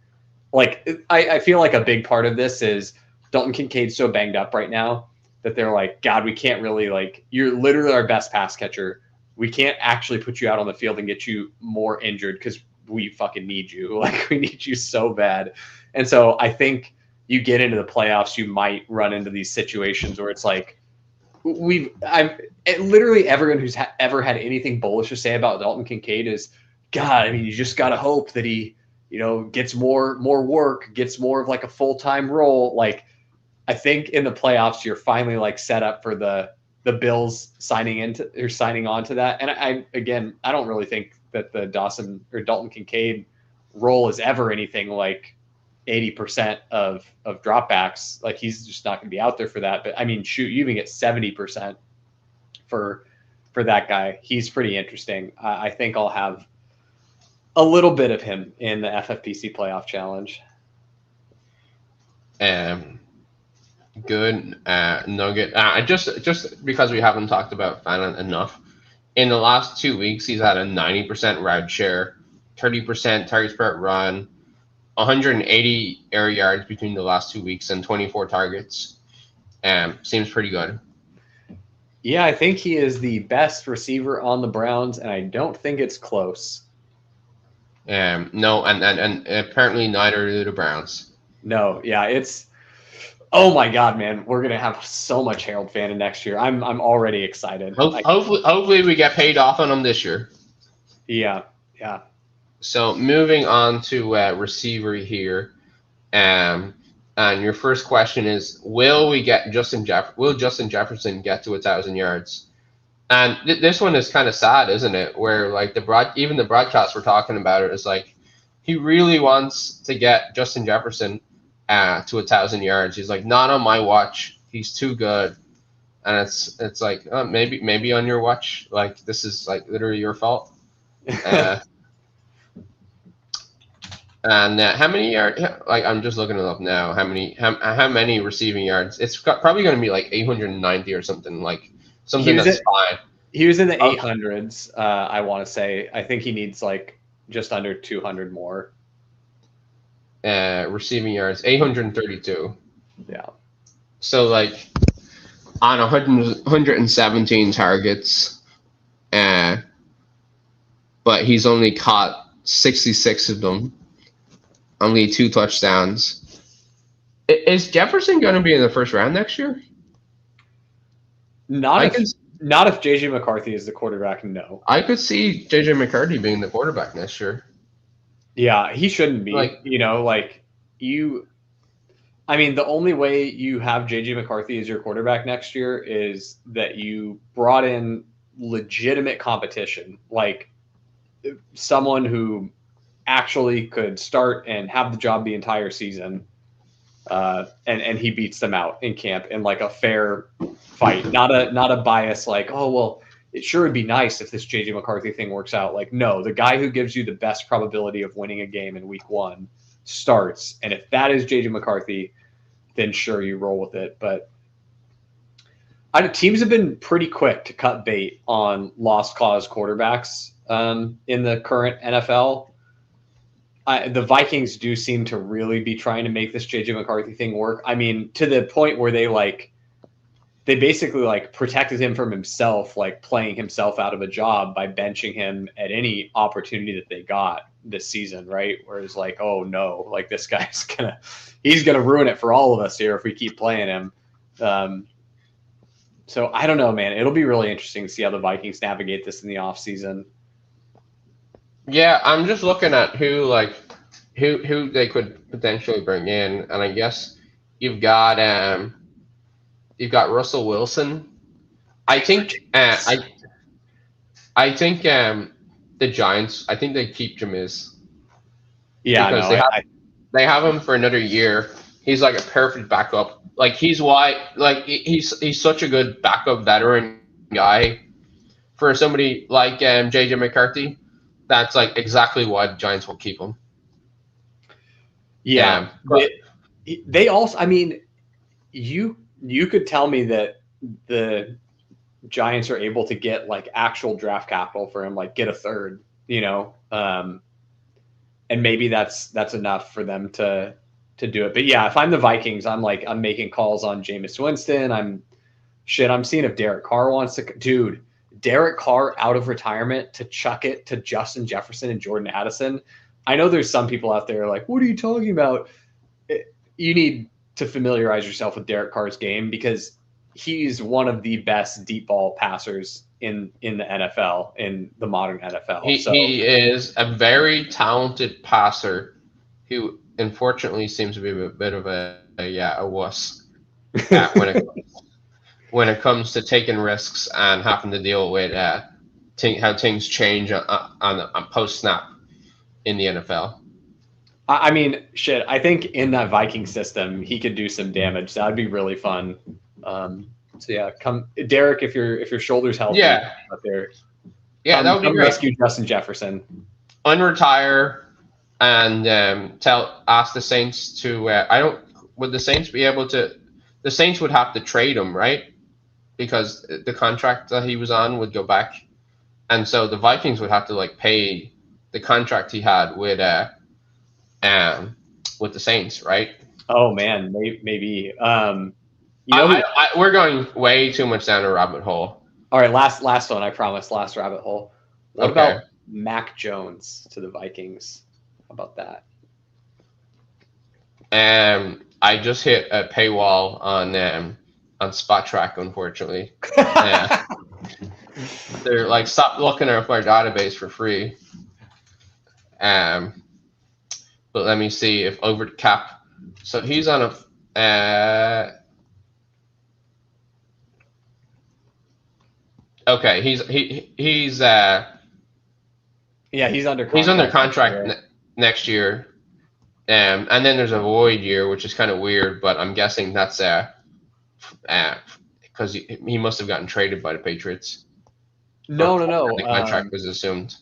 like, I feel like a big part of this is Dalton Kincaid's so banged up right now that they're like, God, we can't really, like, you're literally our best pass catcher. We can't actually put you out on the field and get you more injured because we fucking need you. Like, we need you so bad. And so I think you get into the playoffs, you might run into these situations where it's like, literally everyone who's ever had anything bullish to say about Dalton Kincaid is, God, I mean, you just got to hope that he, you know, gets more work, gets more of like a full-time role. Like, I think in the playoffs, you're finally like set up for the Bills signing on to that. And I don't really think that the Dalton Kincaid role is ever anything like 80% of dropbacks. Like, he's just not going to be out there for that. But I mean, shoot, you even get 70% for that guy. He's pretty interesting. I think I'll have a little bit of him in the FFPC playoff challenge. Good nugget. Just because we haven't talked about Fannin enough, in the last 2 weeks he's had a 90% route share, 30% targets per run, 180 air yards between the last 2 weeks, and 24 targets. Seems pretty good. Yeah, I think he is the best receiver on the Browns, and I don't think it's close. No, and apparently neither do the Browns. No, yeah, it's. Oh my God, man, we're gonna have so much Harold Fannin next year. I'm already excited. Hopefully we get paid off on him this year. Yeah. So moving on to receiver here, and your first question is: will Justin Jefferson get to 1,000 yards? And this one is kind of sad, isn't it? Where like even the broadcasts were talking about it. It's like he really wants to get Justin Jefferson to 1,000 yards. He's like, not on my watch. He's too good. and it's like maybe on your watch, like this is like literally your fault. And how many yards? Like I'm just looking it up now. How many receiving yards? It's probably going to be like 890 or something. Like something that's fine. He was in the 800s. I want to say. I think he needs like just under 200 more. Receiving yards, 832. Yeah. So like on 117 targets, but he's only caught 66 of them. Only 2 touchdowns. Is Jefferson going to be in the first round next year? Not if JJ McCarthy is the quarterback. No, I could see JJ McCarthy being the quarterback next year. Yeah, he shouldn't be. Like, I mean, the only way you have JJ McCarthy as your quarterback next year is that you brought in legitimate competition, like someone who actually could start and have the job the entire season, and he beats them out in camp in like a fair fight, not a bias like, oh well, it sure would be nice if this JJ McCarthy thing works out. Like, no, the guy who gives you the best probability of winning a game in week 1 starts, and if that is JJ McCarthy, then sure, you roll with it. But teams have been pretty quick to cut bait on lost cause quarterbacks in the current NFL. The Vikings do seem to really be trying to make this JJ McCarthy thing work. I mean, to the point where they basically like protected him from himself, like playing himself out of a job by benching him at any opportunity that they got this season, right? Whereas like, oh no, like this guy's he's gonna ruin it for all of us here if we keep playing him. So I don't know, man. It'll be really interesting to see how the Vikings navigate this in the offseason. Yeah, I'm just looking at who they could potentially bring in, and I guess you've got Russell Wilson. I think the Giants. I think they keep Jameis. Yeah, because they have him for another year. He's like a perfect backup. Like he's such a good backup veteran guy for somebody like JJ McCarthy. That's like exactly why the Giants will keep him. Yeah, they also. I mean, you could tell me that the Giants are able to get like actual draft capital for him, like get a third, and maybe that's enough for them to do it. But yeah, if I'm the Vikings, I'm making calls on Jameis Winston. I'm seeing if Derek Carr wants to. Dude, Derek Carr out of retirement to chuck it to Justin Jefferson and Jordan Addison. I know there's some people out there like, what are you talking about? You need to familiarize yourself with Derek Carr's game because he's one of the best deep ball passers in the NFL, in the modern NFL. He is a very talented passer who unfortunately seems to be a bit of a wuss when it comes to taking risks and having to deal with how things change on post snap in the NFL. I mean, shit, I think in that Viking system, he could do some damage. That would be really fun. So yeah, come Derek, if your shoulder's healthy out there. Yeah, that would be great. Rescue Justin Jefferson. Unretire and ask the Saints to would the Saints be able to? The Saints would have to trade him, right? Because the contract that he was on would go back, and so the Vikings would have to like pay the contract he had with the Saints, right? Oh man, maybe. We're going way too much down a rabbit hole. All right, last one. I promise. Last rabbit hole. What about Mac Jones to the Vikings? How about that? I just hit a paywall on Spot Track, unfortunately. They're like, stop looking at our database for free. But let me see if over the cap. So he's on a. Okay, he's he's under contract. He's under contract next year. And then there's a void year, which is kind of weird, but I'm guessing that's because because he must have gotten traded by the Patriots. No. The contract was assumed.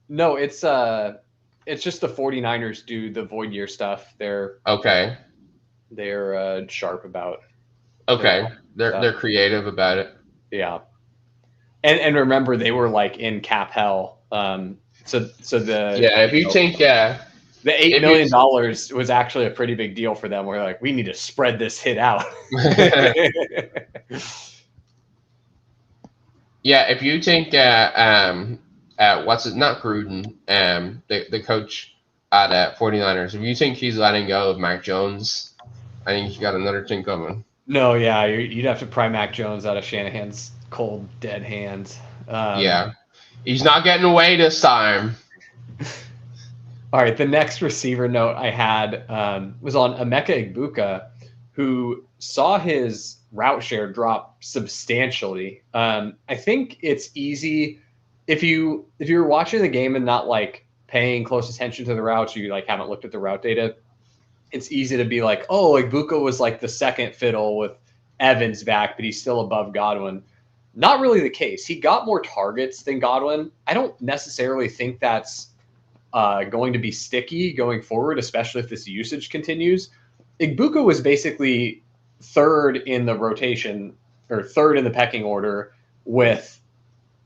No, it's just the 49ers do the void year stuff. They're sharp about. Okay, they're creative about it. Yeah, and remember they were like in cap hell. So the if you think the $8 million was actually a pretty big deal for them. We're like, we need to spread this hit out. Yeah, if you think not Gruden, the coach at 49ers, if you think he's letting go of Mac Jones, I think he's got another thing coming. No, yeah, you'd have to pry Mac Jones out of Shanahan's cold, dead hands. He's not getting away this time. All right, the next receiver note I had was on Emeka Egbuka, who saw his route share drop substantially. I think it's easy if you're watching the game and not like paying close attention to the routes, you like haven't looked at the route data. It's easy to be like, oh, Egbuka was like the second fiddle with Evans back, but he's still above Godwin. Not really the case. He got more targets than Godwin. I don't necessarily think that's going to be sticky going forward, especially if this usage continues. Egbuka was basically third in the rotation or third in the pecking order with,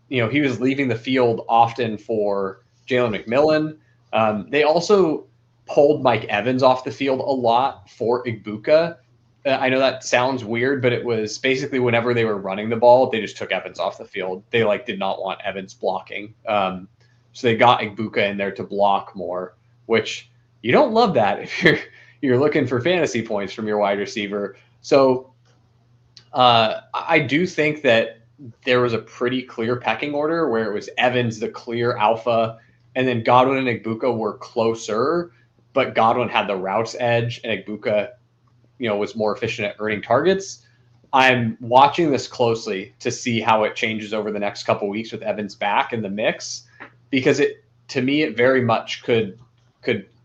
he was leaving the field often for Jalen McMillan. They also pulled Mike Evans off the field a lot for Egbuka. I know that sounds weird, but it was basically whenever they were running the ball, they just took Evans off the field. They did not want Evans blocking. So they got Egbuka in there to block more, which you don't love that if you're looking for fantasy points from your wide receiver. So I do think that there was a pretty clear pecking order where it was Evans the clear alpha, and then Godwin and Egbuka were closer, but Godwin had the routes edge, and Egbuka, was more efficient at earning targets. I'm watching this closely to see how it changes over the next couple of weeks with Evans back in the mix, because to me it very much could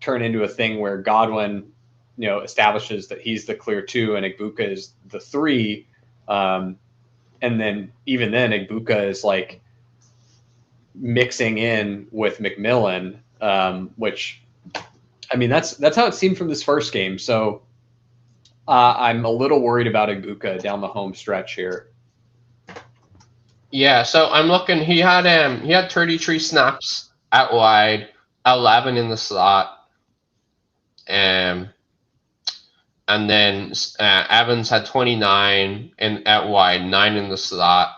turn into a thing where Godwin, establishes that he's the clear 2 and Egbuka is the 3. And then even then Egbuka is like mixing in with McMillan, which, I mean, that's how it seemed from this first game. So I'm a little worried about Egbuka down the home stretch here. Yeah, so I'm looking. He had 33 snaps out wide, 11 in the slot, and then Evans had 29 out wide, 9 in the slot,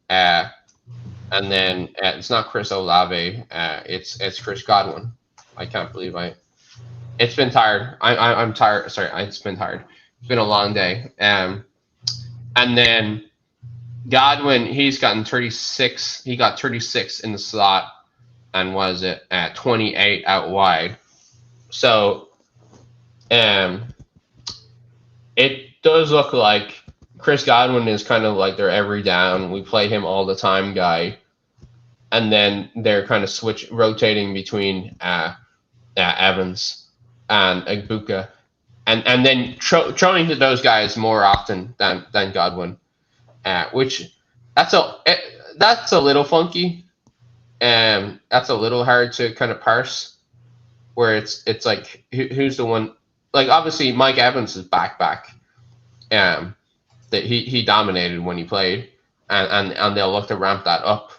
and then it's not Chris Olave, it's Chris Godwin. I can't believe it's been tired. I'm tired. Sorry, it's been tired. It's been a long day. And then Godwin, he's gotten 36. He got 36 in the slot, and was it at 28 out wide. So, it does look like Chris Godwin is kind of like their every down, we play him all the time guy, and then they're kind of rotating between Evans and Egbuka, and then throwing to those guys more often than Godwin, which that's a little funky, and that's a little hard to kind of parse. Where it's like who's the one? Like obviously Mike Evans is back, that he dominated when he played, and they'll look to ramp that up,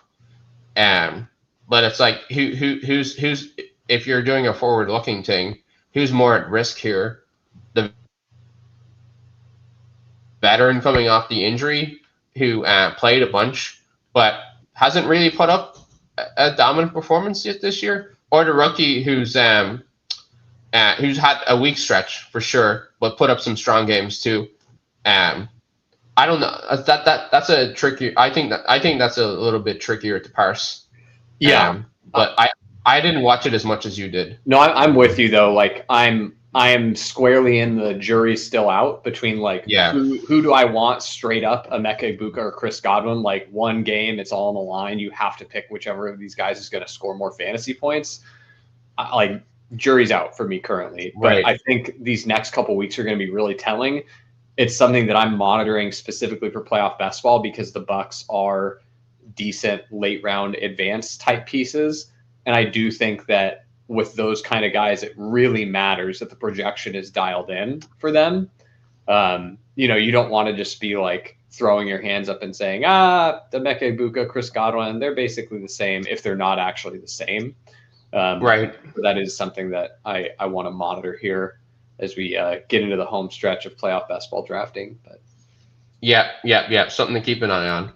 but it's like who's if you're doing a forward looking thing, who's more at risk here? The veteran coming off the injury who played a bunch but hasn't really put up a dominant performance yet this year, or the rookie who's had a weak stretch for sure, but put up some strong games too. I don't know. That's a tricky. I think that's a little bit trickier to parse. Yeah, but I didn't watch it as much as you did. No, I'm with you though. Like I am squarely in the jury's still out between who do I want straight up, Emeka Egbuka or Chris Godwin? Like one game, it's all on the line. You have to pick whichever of these guys is going to score more fantasy points. Jury's out for me currently, but right. I think these next couple weeks are going to be really telling. it's something that I'm monitoring specifically for playoff best ball because the Bucks are decent late round advanced type pieces. And I do think that with those kind of guys, it really matters that the projection is dialed in for them. You don't want to just be like throwing your hands up and saying, Emeka Egbuka, Chris Godwin, they're basically the same if they're not actually the same. Right. That is something that I want to monitor here as we get into the home stretch of playoff best ball drafting. But yeah, something to keep an eye on.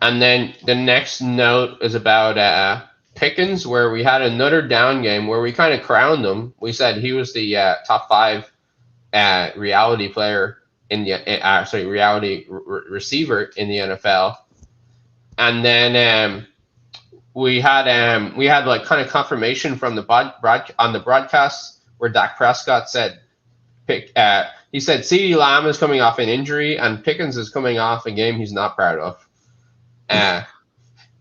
And then the next note is about Pickens, where we had another down game where we kind of crowned him. We said he was the top 5 reality player in the reality receiver in the NFL. And then we had like kind of confirmation from the broadcast where Dak Prescott said he said CeeDee Lamb is coming off an injury and Pickens is coming off a game he's not proud of.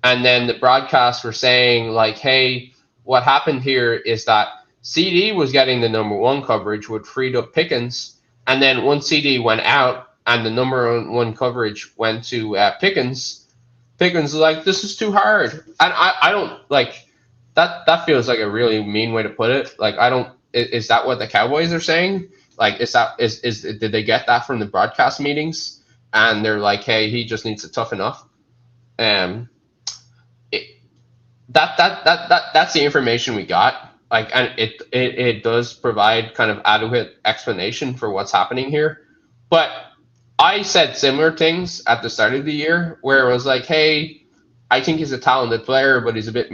And then the broadcasts were saying like, hey, what happened here is that CD was getting the number 1 coverage, which freed up Pickens. And then once CD went out and the number 1 coverage went to Pickens was like, this is too hard. And I don't like that feels like a really mean way to put it. Like, is that what the Cowboys are saying? Like, did they get that from the broadcast meetings? And they're like, hey, he just needs to toughen up. That's the information we got. Like, and it does provide kind of adequate explanation for what's happening here. But I said similar things at the start of the year where it was like, hey, I think he's a talented player, but he's a bit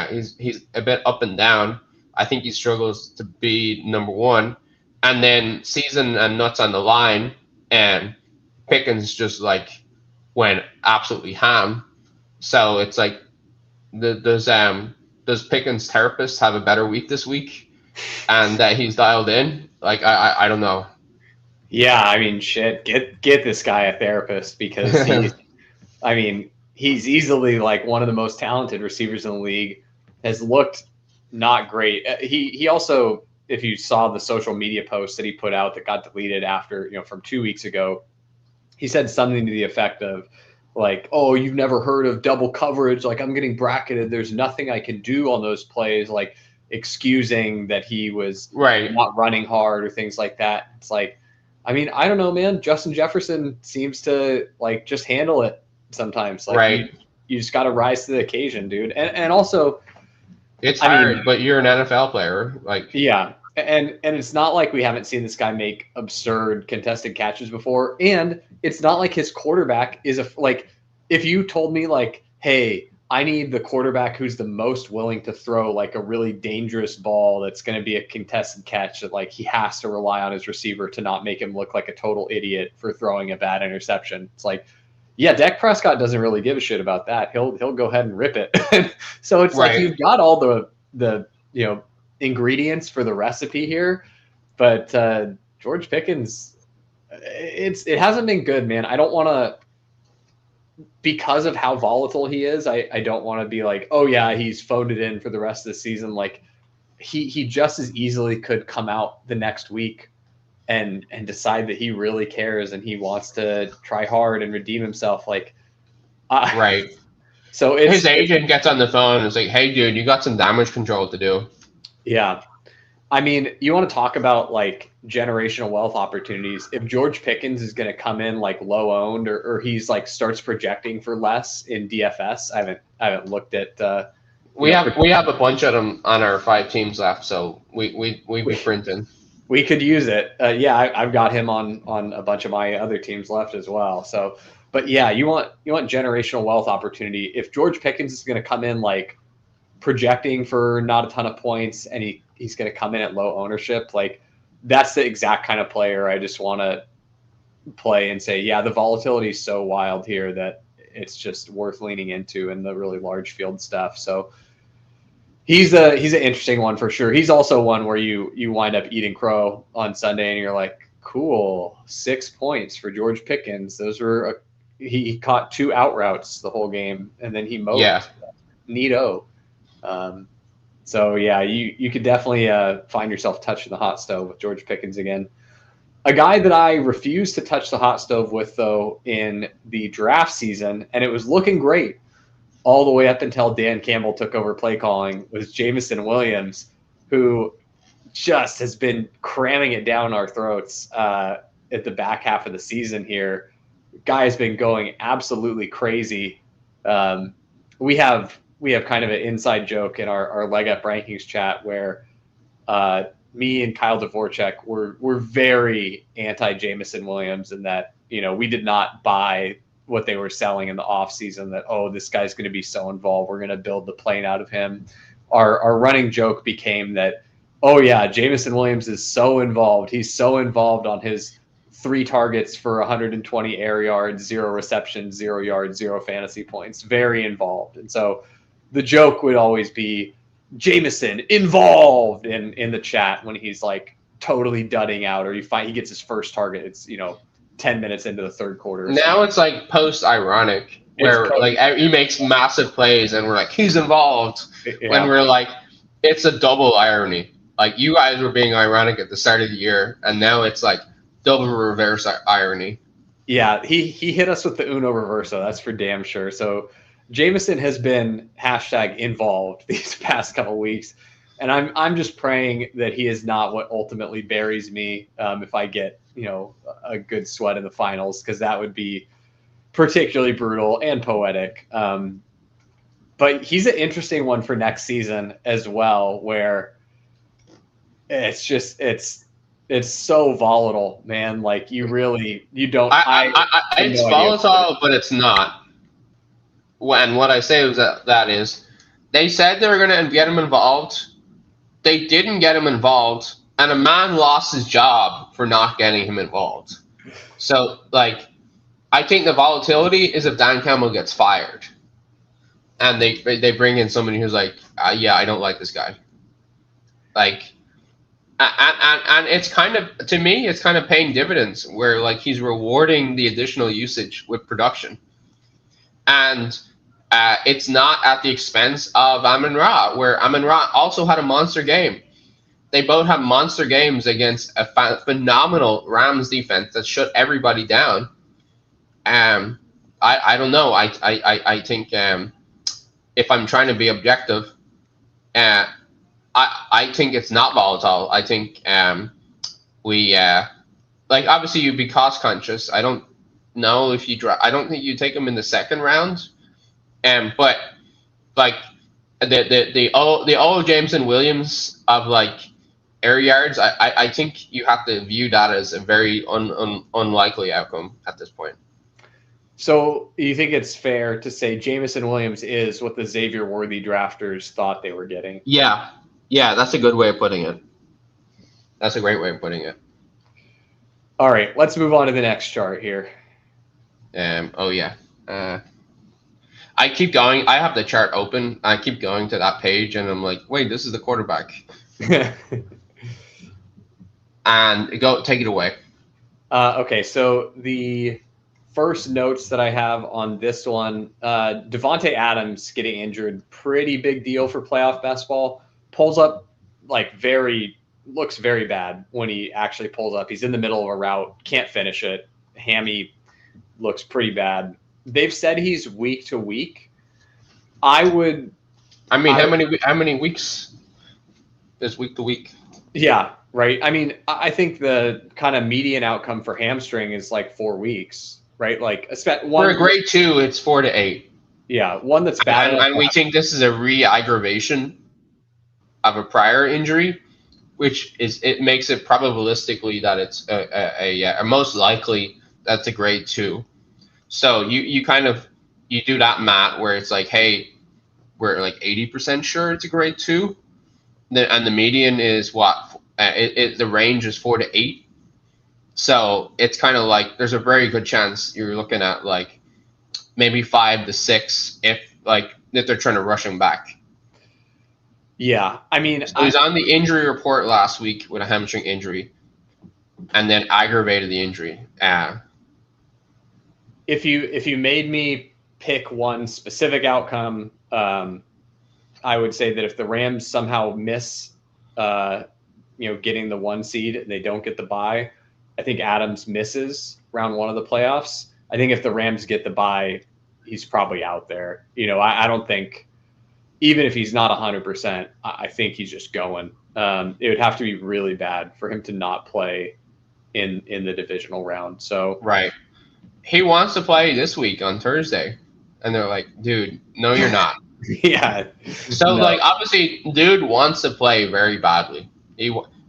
he's a bit up and down. I think he struggles to be number 1. And then season and nuts on the line, and Pickens just like went absolutely ham. So it's like, does Pickens' therapist have a better week this week, and that he's dialed in? Like, I don't know. Yeah, I mean, shit, get this guy a therapist because he's easily like one of the most talented receivers in the league. Has looked not great. He also, if you saw the social media post that he put out that got deleted after, from 2 weeks ago, he said something to the effect of like, oh, you've never heard of double coverage. Like, I'm getting bracketed. There's nothing I can do on those plays, like excusing that he was not running hard or things like that. It's like, I mean, I don't know, man. Justin Jefferson seems to like just handle it sometimes. Like, you just got to rise to the occasion, dude. And also, it's hard, but you're an NFL player. Like, yeah. And it's not like we haven't seen this guy make absurd contested catches before. And it's not like his quarterback is if you told me like, hey, I need the quarterback who's the most willing to throw like a really dangerous ball that's going to be a contested catch that like he has to rely on his receiver to not make him look like a total idiot for throwing a bad interception. It's like, yeah, Dak Prescott doesn't really give a shit about that. He'll go ahead and rip it. So it's like you've got all the ingredients for the recipe here, but George Pickens, it hasn't been good, man. I don't want to, because of how volatile he is, I don't want to be like, oh yeah, he's phoned it in for the rest of the season. Like, he just as easily could come out the next week and decide that he really cares and he wants to try hard and redeem himself. Like, so his agent gets on the phone and is like, hey dude, you got some damage control to do. Yeah. I mean, you want to talk about like generational wealth opportunities. If George Pickens is going to come in like low owned or he's like starts projecting for less in DFS, I haven't looked at. We have a bunch of them on our 5 teams left, so we be printing. We could use it. Yeah, I've got him on a bunch of my other teams left as well. So, but yeah, you want generational wealth opportunity. If George Pickens is going to come in like projecting for not a ton of points and he's going to come in at low ownership, like that's the exact kind of player I just want to play and say, yeah, the volatility is so wild here that it's just worth leaning into in the really large field stuff. So he's an interesting one for sure. He's also one where you wind up eating crow on Sunday and you're like, cool, 6 points for George Pickens. Those were he caught 2 out routes the whole game and then he mowed. Yeah. Neato. So yeah, you could definitely find yourself touching the hot stove with George Pickens again. A guy that I refused to touch the hot stove with, though, in the draft season, and it was looking great all the way up until Dan Campbell took over play calling, was Jameson Williams, who just has been cramming it down our throats at the back half of the season here. Guy has been going absolutely crazy. We have kind of an inside joke in our leg up rankings chat where me and Kyle Dvorak were very anti Jameson Williams, in that, we did not buy what they were selling in the offseason, that, oh, this guy's going to be so involved, we're going to build the plane out of him. Our running joke became that, oh yeah, Jameson Williams is so involved. He's so involved on his 3 targets for 120 air yards, 0 receptions, 0 yards, 0 fantasy points. Very involved. And so the joke would always be Jameson involved in the chat when he's like totally dudding out, or he gets his first target. It's 10 minutes into the third quarter. Now it's like post-ironic, where like he makes massive plays and we're like, he's involved. Yeah. When we're like, it's a double irony. Like, you guys were being ironic at the start of the year, and now it's like double reverse irony. Yeah, he hit us with the Uno Reverso. That's for damn sure. So Jameson has been #involved these past couple weeks, and I'm just praying that he is not what ultimately buries me if I get a good sweat in the finals, because that would be particularly brutal and poetic. But he's an interesting one for next season as well, where it's just it's so volatile, man. Like, you don't. It's volatile, but it's not. And what I say was that is, they said they were going to get him involved. They didn't get him involved, and a man lost his job for not getting him involved. So, like, I think the volatility is if Dan Campbell gets fired, and they bring in somebody who's like, yeah, I don't like this guy. Like, and it's kind of, to me, it's kind of paying dividends, where like he's rewarding the additional usage with production, and it's not at the expense of Amon-Ra, where Amon-Ra also had a monster game. They both have monster games against a phenomenal Rams defense that shut everybody down. I don't know. I think if I'm trying to be objective, I think it's not volatile. I think like, obviously you'd be cost conscious. I don't know if I don't think you take them in the second round. But like the old Jameson Williams of like air yards, I think you have to view that as a very unlikely outcome at this point. So you think it's fair to say Jameson Williams is what the Xavier Worthy drafters thought they were getting? Yeah, that's a good way of putting it. That's a great way of putting it. All right, let's move on to the next chart here. Oh yeah. I keep going. I have the chart open. I keep going to that page, and I'm like, wait, this is the quarterback. And take it away. Okay, so the first notes that I have on this one, Davante Adams getting injured, pretty big deal for playoff best ball. Pulls up looks very bad when he actually pulls up. He's in the middle of a route, can't finish it. Hammy looks pretty bad. They've said he's week to week. How many weeks is week to week? Yeah, right. I mean, I think the kind of median outcome for hamstring is like 4 weeks, right? Like, for a grade 2, it's 4 to 8. Yeah, one that's bad. And we think this is a re-aggravation of a prior injury, which makes it probabilistically that it's a most likely that's a grade 2. So you do that math where it's like, hey, we're like 80% sure it's a grade 2, and the median is what? The range is 4 to 8. So it's kind of like there's a very good chance you're looking at like maybe 5 to 6 if they're trying to rush him back. Yeah, I mean, so he's on the injury report last week with a hamstring injury, and then aggravated the injury. If you made me pick one specific outcome, I would say that if the Rams somehow miss, getting the 1 seed, they don't get the bye, I think Adams misses round 1 of the playoffs. I think if the Rams get the bye, he's probably out there. I don't think, even if he's not 100%, I think he's just going. It would have to be really bad for him to not play in the divisional round. So right, he wants to play this week on Thursday, and they're like, dude, no, you're not. Yeah. So like, obviously, dude wants to play very badly.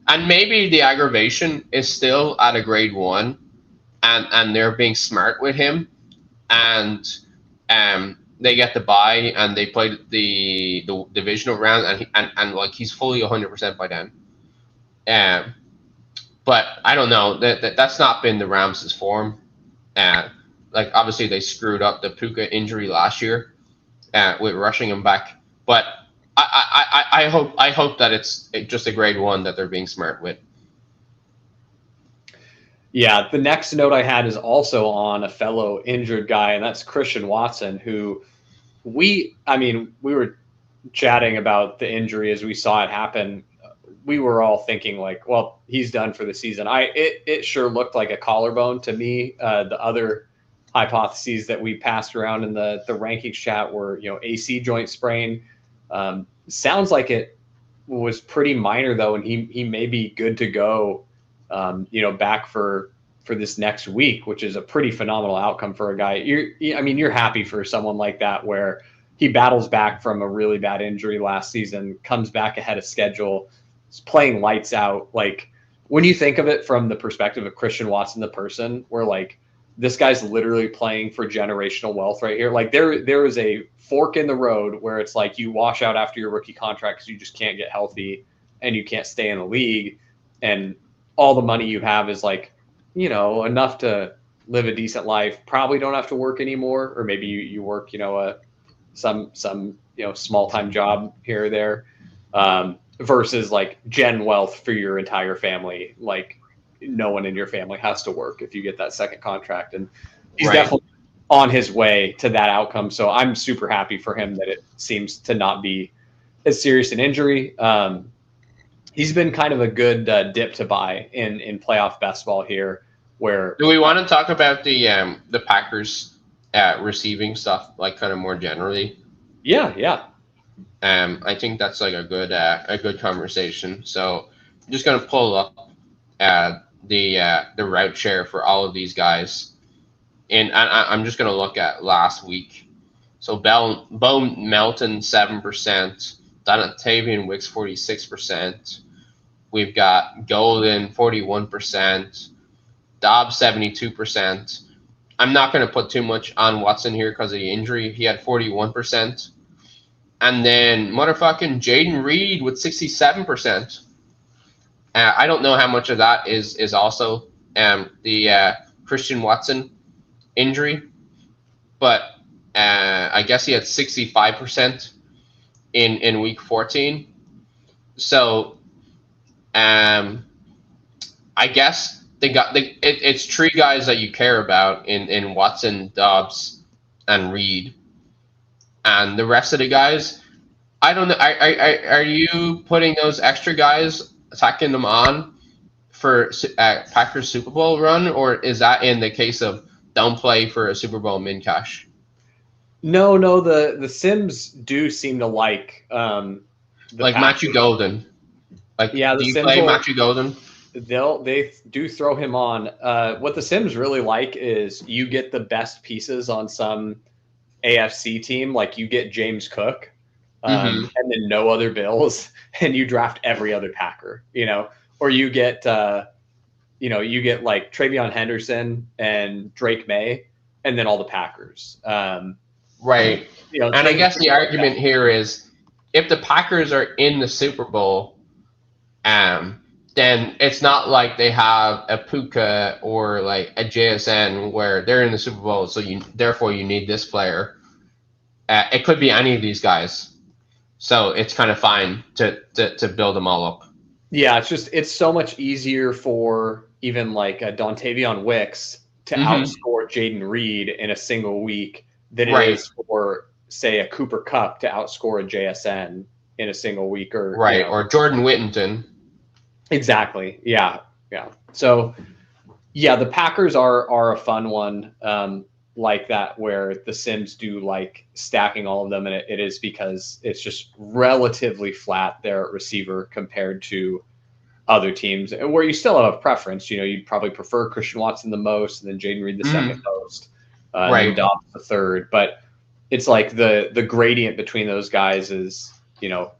And maybe the aggravation is still at a grade 1, and they're being smart with him, and they get the bye and they play the divisional round, and like he's fully 100% by then. But I don't know, that's not been the Rams' form. Like obviously they screwed up the Puka injury last year with rushing him back, but I hope that it's just a grade 1 that they're being smart with. Yeah, the next note I had is also on a fellow injured guy, and that's Christian Watson, who we were chatting about the injury as we saw it happen. We were all thinking like, well, he's done for the season. It sure looked like a collarbone to me. The other hypotheses that we passed around in the rankings chat were, AC joint sprain. Sounds like it was pretty minor though, and he may be good to go. Back for this next week, which is a pretty phenomenal outcome for a guy. You're happy for someone like that where he battles back from a really bad injury last season, comes back ahead of schedule, is playing lights out. Like when you think of it from the perspective of Christian Watson, the person, where like this guy's literally playing for generational wealth right here. Like there is a fork in the road where it's like you wash out after your rookie contract because you just can't get healthy and you can't stay in the league, and all the money you have is like, enough to live a decent life. Probably don't have to work anymore, or maybe you work, some small time job here or there, versus like gen wealth for your entire family. Like no one in your family has to work if you get that second contract, and he's definitely on his way to that outcome. So I'm super happy for him that it seems to not be as serious an injury. He's been kind of a good dip to buy in playoff best ball here. Where do we want to talk about the Packers receiving stuff, like kind of more generally? Yeah. I think that's like a good conversation. So I'm just gonna pull up the route share for all of these guys, and I'm just gonna look at last week. So Bo Melton 7%, Donovan Wicks 46%. We've got Golden 41%, Dobbs 72%. I'm not going to put too much on Watson here because of the injury. He had 41%. And then motherfucking Jaden Reed with 67%. I don't know how much of that is also the Christian Watson injury, but I guess he had 65% in week 14. So I guess it's 3 guys that you care about in Watson, Dobbs, and Reed, and the rest of the guys, I don't know. Are you putting those extra guys, tacking them on for Packers Super Bowl run, or is that in the case of don't play for a Super Bowl min cash? No. The Sims do seem to like Matthew Golden. Do you play Matthew Golden? They do throw him on. What the Sims really like is you get the best pieces on some AFC team, like you get James Cook, and then no other Bills, and you draft every other Packer, or you get like TreVeyon Henderson and Drake May, and then all the Packers. Right. And I guess the argument here is if the Packers are in the Super Bowl, then it's not like they have a Puka or like a JSN where they're in the Super Bowl, so therefore you need this player. It could be any of these guys, so it's kind of fine to build them all up. Yeah, it's so much easier for even like a Dontavion Wicks to outscore Jaden Reed in a single week than it is for, say, a Cooper Kupp to outscore a JSN in a single week, or or Jordan Whittington. Exactly. Yeah. So Yeah, the Packers are a fun one like that, where the Sims do like stacking all of them, and it is because it's just relatively flat there at receiver compared to other teams, and where you still have a preference. You'd probably prefer Christian Watson the most, and then Jaden Reed the second most, and then Dobbs the third. But it's like the gradient between those guys is, subtle.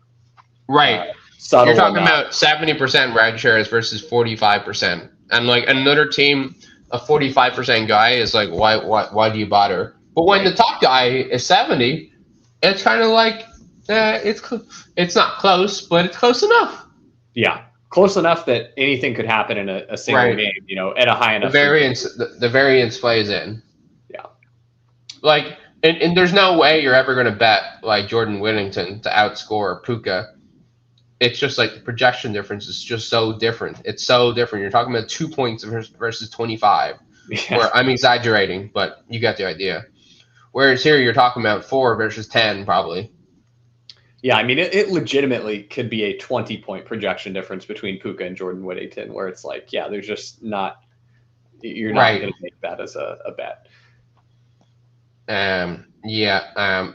You're talking enough. about 70% red shares versus 45%, and like another team, a 45% guy is like, why do you bother? But when the top guy is 70, it's kind of like it's not close, but it's close enough. Yeah, close enough that anything could happen in a single game. At a high enough. The variance plays in. Yeah, like and there's no way you're ever going to bet like Jordan Whittington to outscore Puka. It's just like the projection difference is just so different. It's so different. You're talking about 2 points versus 25. Yeah. Where I'm exaggerating, but you get the idea. Whereas here you're talking about 4 versus 10 probably. Yeah, I mean, it legitimately could be a 20-point projection difference between Puka and Jordan Whittington, where it's like, yeah, there's just not – you're not going to make that as a bet.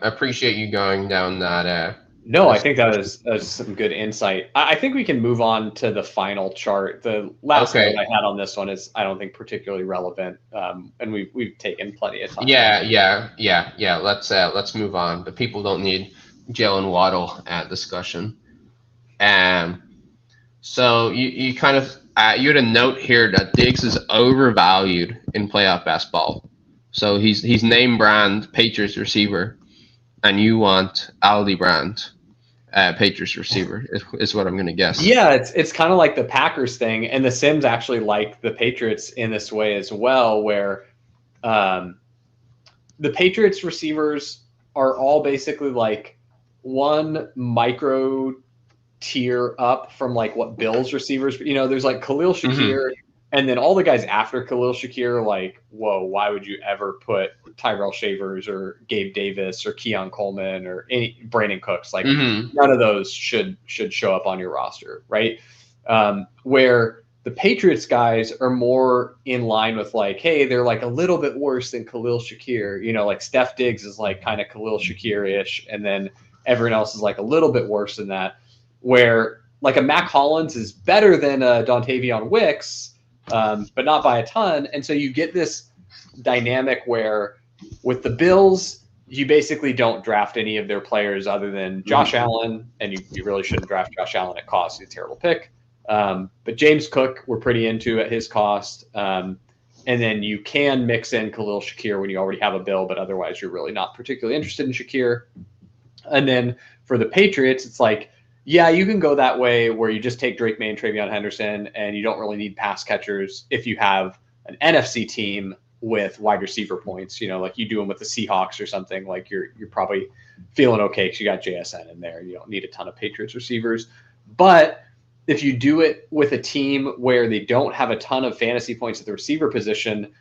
Appreciate you going down that No, I think that was some good insight. I think we can move on to the final chart. The last note I had on this one is, I don't think, particularly relevant, and we've taken plenty of time. Yeah. Let's move on. The people don't need Jalen Waddle discussion. So you kind of you had a note here that Diggs is overvalued in playoff best ball. So he's name brand Patriots receiver, and you want Aldi brand Patriots receiver is what I'm going to guess. Yeah, it's kind of like the Packers thing, and the Sims actually like the Patriots in this way as well, where the Patriots receivers are all basically like one micro tier up from like what Bills receivers. There's like Khalil Shakir, and then all the guys after Khalil Shakir, like, whoa, why would you ever put Tyrell Shavers or Gabe Davis or Keon Coleman or any Brandon Cooks? Like, none of those should show up on your roster, right? Where the Patriots guys are more in line with like, hey, they're like a little bit worse than Khalil Shakir. Like Steph Diggs is like kind of Khalil Shakir-ish, and then everyone else is like a little bit worse than that. Where like a Mac Hollins is better than a Dontavion Wicks, but not by a ton. And so you get this dynamic where with the Bills, you basically don't draft any of their players other than Josh Allen, and you really shouldn't draft Josh Allen at cost. He's a terrible pick. But James Cook, we're pretty into at his cost. And then you can mix in Khalil Shakir when you already have a Bill, but otherwise you're really not particularly interested in Shakir. And then for the Patriots, it's like, yeah, you can go that way where you just take Drake May and TreVeyon Henderson, and you don't really need pass catchers if you have an NFC team with wide receiver points. Like you do them with the Seahawks or something. Like you're probably feeling okay because you got JSN in there. You don't need a ton of Patriots receivers. But if you do it with a team where they don't have a ton of fantasy points at the receiver position,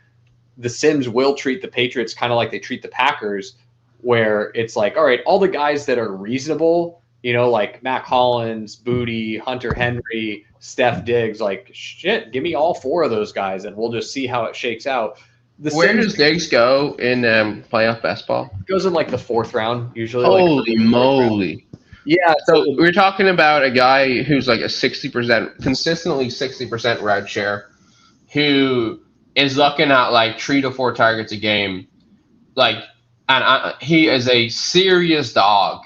the Sims will treat the Patriots kind of like they treat the Packers, where it's like, all right, all the guys that are reasonable, like Mac Hollins, Booty, Hunter Henry, Steph Diggs, like, shit, give me all 4 of those guys, and we'll just see how it shakes out. Where does Diggs go in playoff best ball? Goes in like the 4th round, usually. Holy moly. Yeah. So we're talking about a guy who's like a 60%, consistently 60% red share, who is looking at like 3 to 4 targets a game. He is a serious dog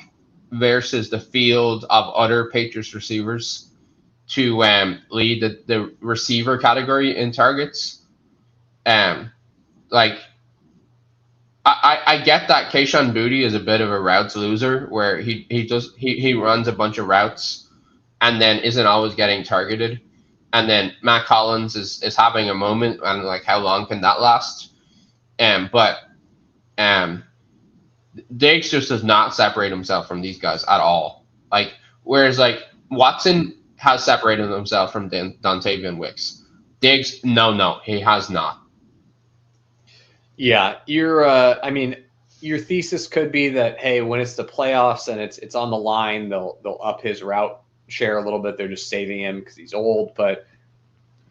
versus the field of other Patriots receivers to lead the receiver category in targets. I get that Kayshon Boutte is a bit of a routes loser, where he runs a bunch of routes and then isn't always getting targeted. And then Mac Hollins is having a moment, and like, how long can that last? But Diggs just does not separate himself from these guys at all. Like, whereas like Watson has separated himself from Dontavion Wicks. Diggs, no, he has not. Yeah, your thesis could be that, hey, when it's the playoffs and it's on the line, they'll up his route share a little bit. They're just saving him because he's old. But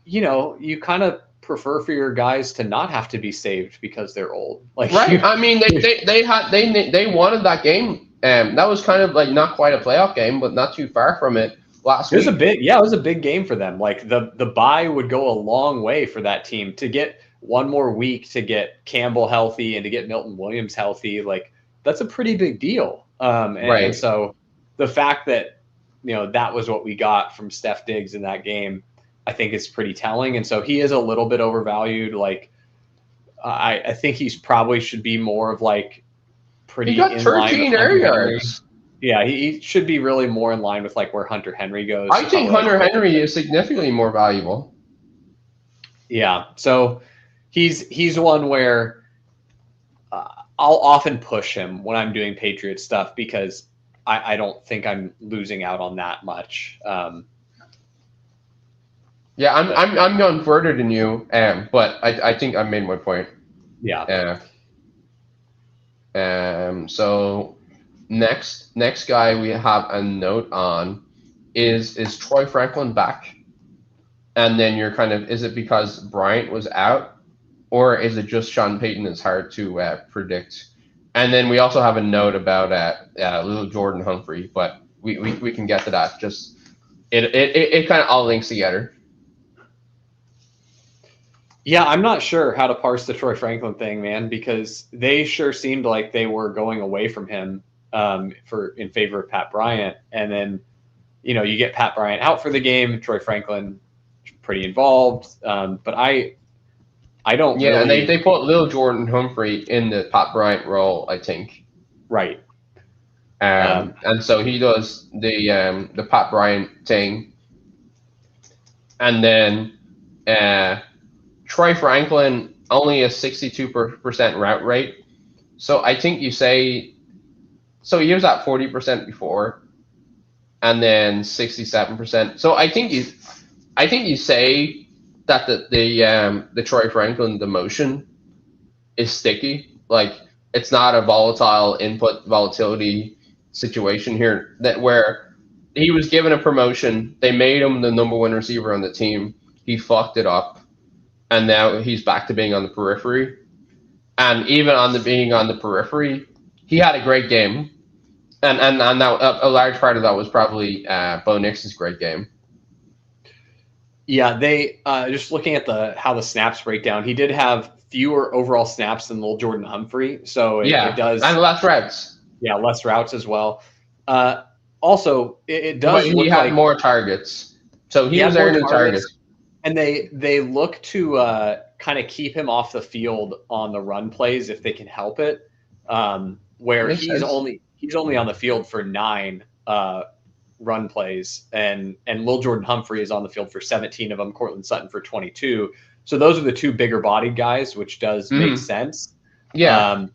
you kind of prefer for your guys to not have to be saved because they're old. Like, right. I mean, they wanted that game. That was kind of like not quite a playoff game, but not too far from it last week. It was a big game for them. Like the bye would go a long way for that team to get one more week to get Campbell healthy and to get Milton Williams healthy. Like, that's a pretty big deal. And so the fact that, that was what we got from Steph Diggs in that game, I think is pretty telling. And so he is a little bit overvalued. Like, I think he's probably should be more of like pretty. He got 13 air yards. Yeah, he should be really more in line with like where Hunter Henry goes. I think Hunter Henry is significantly more valuable. Yeah, so he's one where I'll often push him when I'm doing Patriot stuff because I don't think I'm losing out on that much. Yeah, I'm going further than you, but I think I made my point. Yeah. So next guy we have a note on is Troy Franklin back? And then you're kind of, is it because Bryant was out, or is it just Sean Payton is hard to predict? And then we also have a note about little Jordan Humphrey, but we can get to that. Just it kind of all links together. Yeah, I'm not sure how to parse the Troy Franklin thing, man, because they sure seemed like they were going away from him in favor of Pat Bryant. And then, you get Pat Bryant out for the game, Troy Franklin pretty involved. But I don't really... and they put little Jordan Humphrey in the Pat Bryant role, I think. Right. And so he does the Pat Bryant thing. And then Troy Franklin only a 62% route rate. So I think you say, so he was at 40% before, and then 67%. So I think you say that the Troy Franklin demotion is sticky. Like, it's not a volatile input volatility situation here, that where he was given a promotion, they made him the number one receiver on the team, he fucked it up, and now he's back to being on the periphery. And even being on the periphery, he had a great game. And that, a large part of that was probably Bo Nix's great game. Yeah, they just looking at how the snaps break down, he did have fewer overall snaps than little Jordan Humphrey. So it does. And less routes. Yeah, less routes as well. Also, it does. But he had more targets. So he was earning targets. And they look to kind of keep him off the field on the run plays if they can help it, where he's only on the field for 9 run plays, and Lil Jordan Humphrey is on the field for 17 of them, Cortland Sutton for 22. So those are the two bigger bodied guys, which does make sense. Yeah.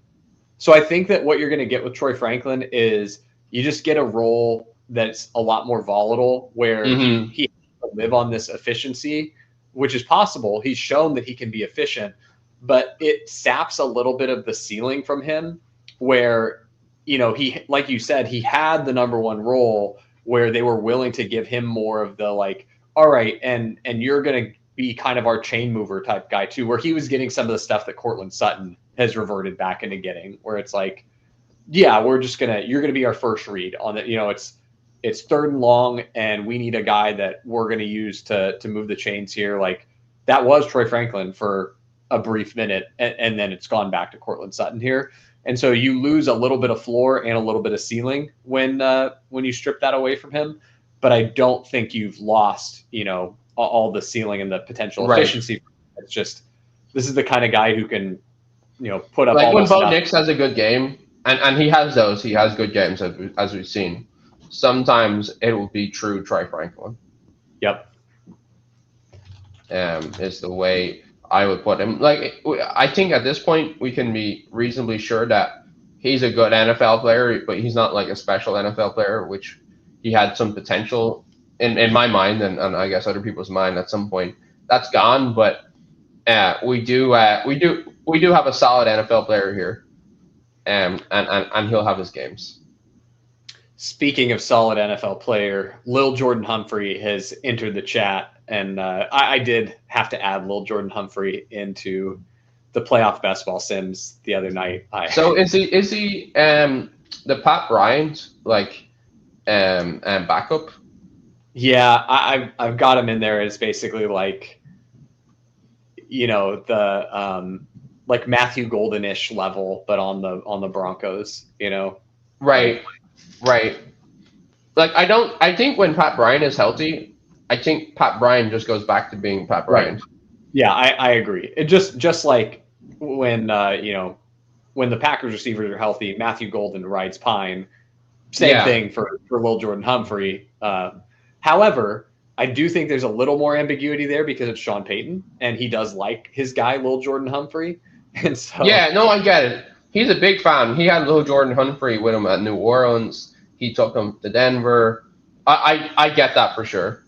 So I think that what you're going to get with Troy Franklin is you just get a role that's a lot more volatile, where he live on this efficiency, which is possible. He's shown that he can be efficient, but it saps a little bit of the ceiling from him, where, he, like you said, he had the number one role where they were willing to give him more of the, like, all right, and you're going to be kind of our chain mover type guy too, where he was getting some of the stuff that Cortland Sutton has reverted back into getting, where it's like, yeah, you're going to be our first read on that. It's 3rd and long, and we need a guy that we're going to use to move the chains here. Like, that was Troy Franklin for a brief minute, and then it's gone back to Cortland Sutton here. And so you lose a little bit of floor and a little bit of ceiling when you strip that away from him. But I don't think you've lost, all the ceiling and the potential efficiency. It's just, this is the kind of guy who can, put up. Like when Bo Nix has a good game, and he has those, he has good games as we've seen. Sometimes it will be true Troy Franklin. Yep. Is the way I would put him. Like, I think at this point we can be reasonably sure that he's a good NFL player, but he's not like a special NFL player, which he had some potential in my mind, and I guess other people's mind at some point. That's gone, but we do have a solid NFL player here, and he'll have his games. Speaking of solid NFL player, Lil Jordan Humphrey has entered the chat And I did have to add Lil Jordan Humphrey into the playoff best ball sims the other night. So is he the Pat Bryant backup? Yeah, I've got him in there as basically like, the like Matthew Golden-ish level, but on the Broncos, Right. Like I think when Pat Bryant is healthy, I think Pat Bryant just goes back to being Pat Bryant. Right. Yeah, I agree. It just like when when the Packers receivers are healthy, Matthew Golden rides Pine. Same thing for Lil Jordan Humphrey. However, I do think there's a little more ambiguity there because it's Sean Payton, and he does like his guy Lil Jordan Humphrey, and so I get it. He's a big fan. He had Lil Jordan Humphrey with him at New Orleans. He took him to Denver. I get that for sure.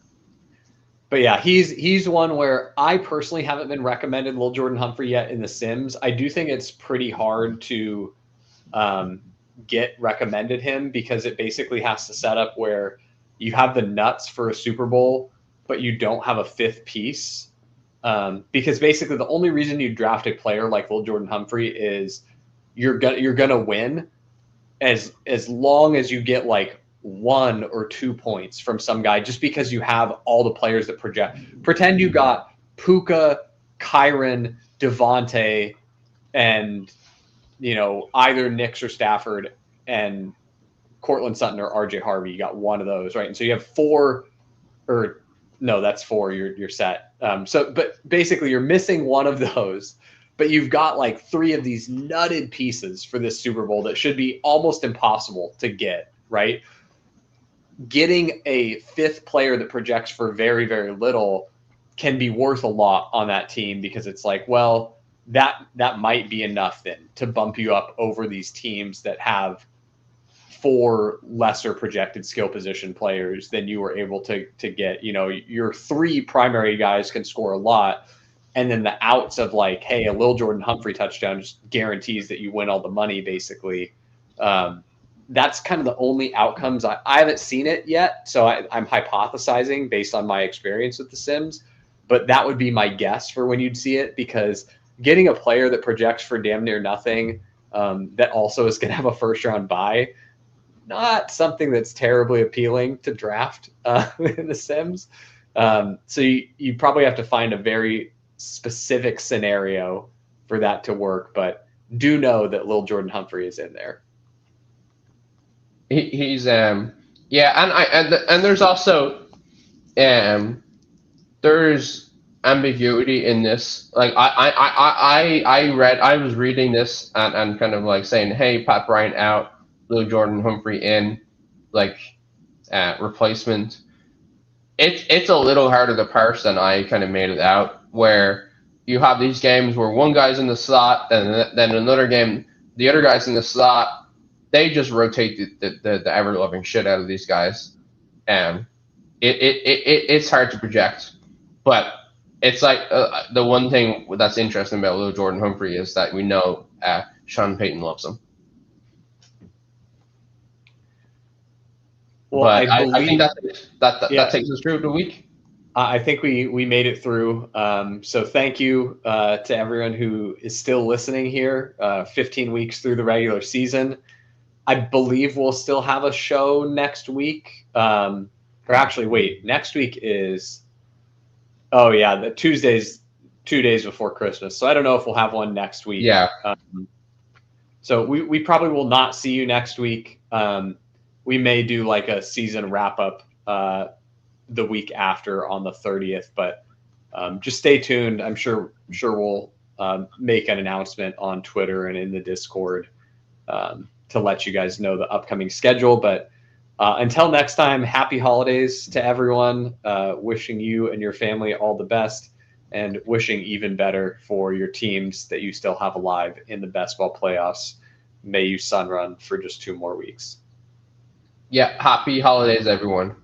But yeah, he's one where I personally haven't been recommended Lil Jordan Humphrey yet in the Sims. I do think it's pretty hard to get recommended him because it basically has to set up where you have the nuts for a Super Bowl, but you don't have a fifth piece. Because basically the only reason you draft a player like Lil Jordan Humphrey is you're gonna win as long as you get like 1 or 2 points from some guy, just because you have all the players that project. Pretend you got Puka, Kyron, Davante, and either Nix or Stafford and Cortland Sutton or RJ Harvey. You got one of those, right? And so you have 4, or no, that's 4. You're set. But basically you're missing one of those, but you've got like 3 of these nutted pieces for this Super Bowl that should be almost impossible to get, right? Getting a 5th player that projects for very, very little can be worth a lot on that team because it's like, well, that might be enough then to bump you up over these teams that have 4 lesser projected skill position players than you were able to get. Your 3 primary guys can score a lot, and then the outs of like, hey, a Lil Jordan Humphrey touchdown just guarantees that you win all the money, basically. That's kind of the only outcomes. I haven't seen it yet, so I'm hypothesizing based on my experience with the Sims, but that would be my guess for when you'd see it, because getting a player that projects for damn near nothing that also is going to have a first-round bye, not something that's terribly appealing to draft in the Sims. So you probably have to find a very specific scenario for that to work, but do know that Lil Jordan Humphrey is in there. He's and there's also there's ambiguity in this. Like I was reading this and kind of like saying, hey, Pat Bryant out, Lil Jordan Humphrey in, like replacement. It's a little harder to parse than I kind of made it out, where you have these games where one guy's in the slot, and then another game, the other guy's in the slot. They just rotate the ever-loving shit out of these guys. And it's hard to project. But it's like the one thing that's interesting about Lil Jordan Humphrey is that we know Sean Payton loves him. Well, but I think that takes us through the week. I think we made it through. So thank you to everyone who is still listening here, 15 weeks through the regular season. I believe we'll still have a show next week. Or actually, wait, next week is, the Tuesday's 2 days before Christmas. So I don't know if we'll have one next week. Yeah. So we probably will not see you next week. We may do like a season wrap up the week after on the 30th, but just stay tuned. I'm sure we'll make an announcement on Twitter and in the Discord to let you guys know the upcoming schedule. But until next time, happy holidays to everyone. Wishing you and your family all the best, and wishing even better for your teams that you still have alive in the best ball playoffs. May you sun run for just 2 more weeks. Yeah, happy holidays, everyone.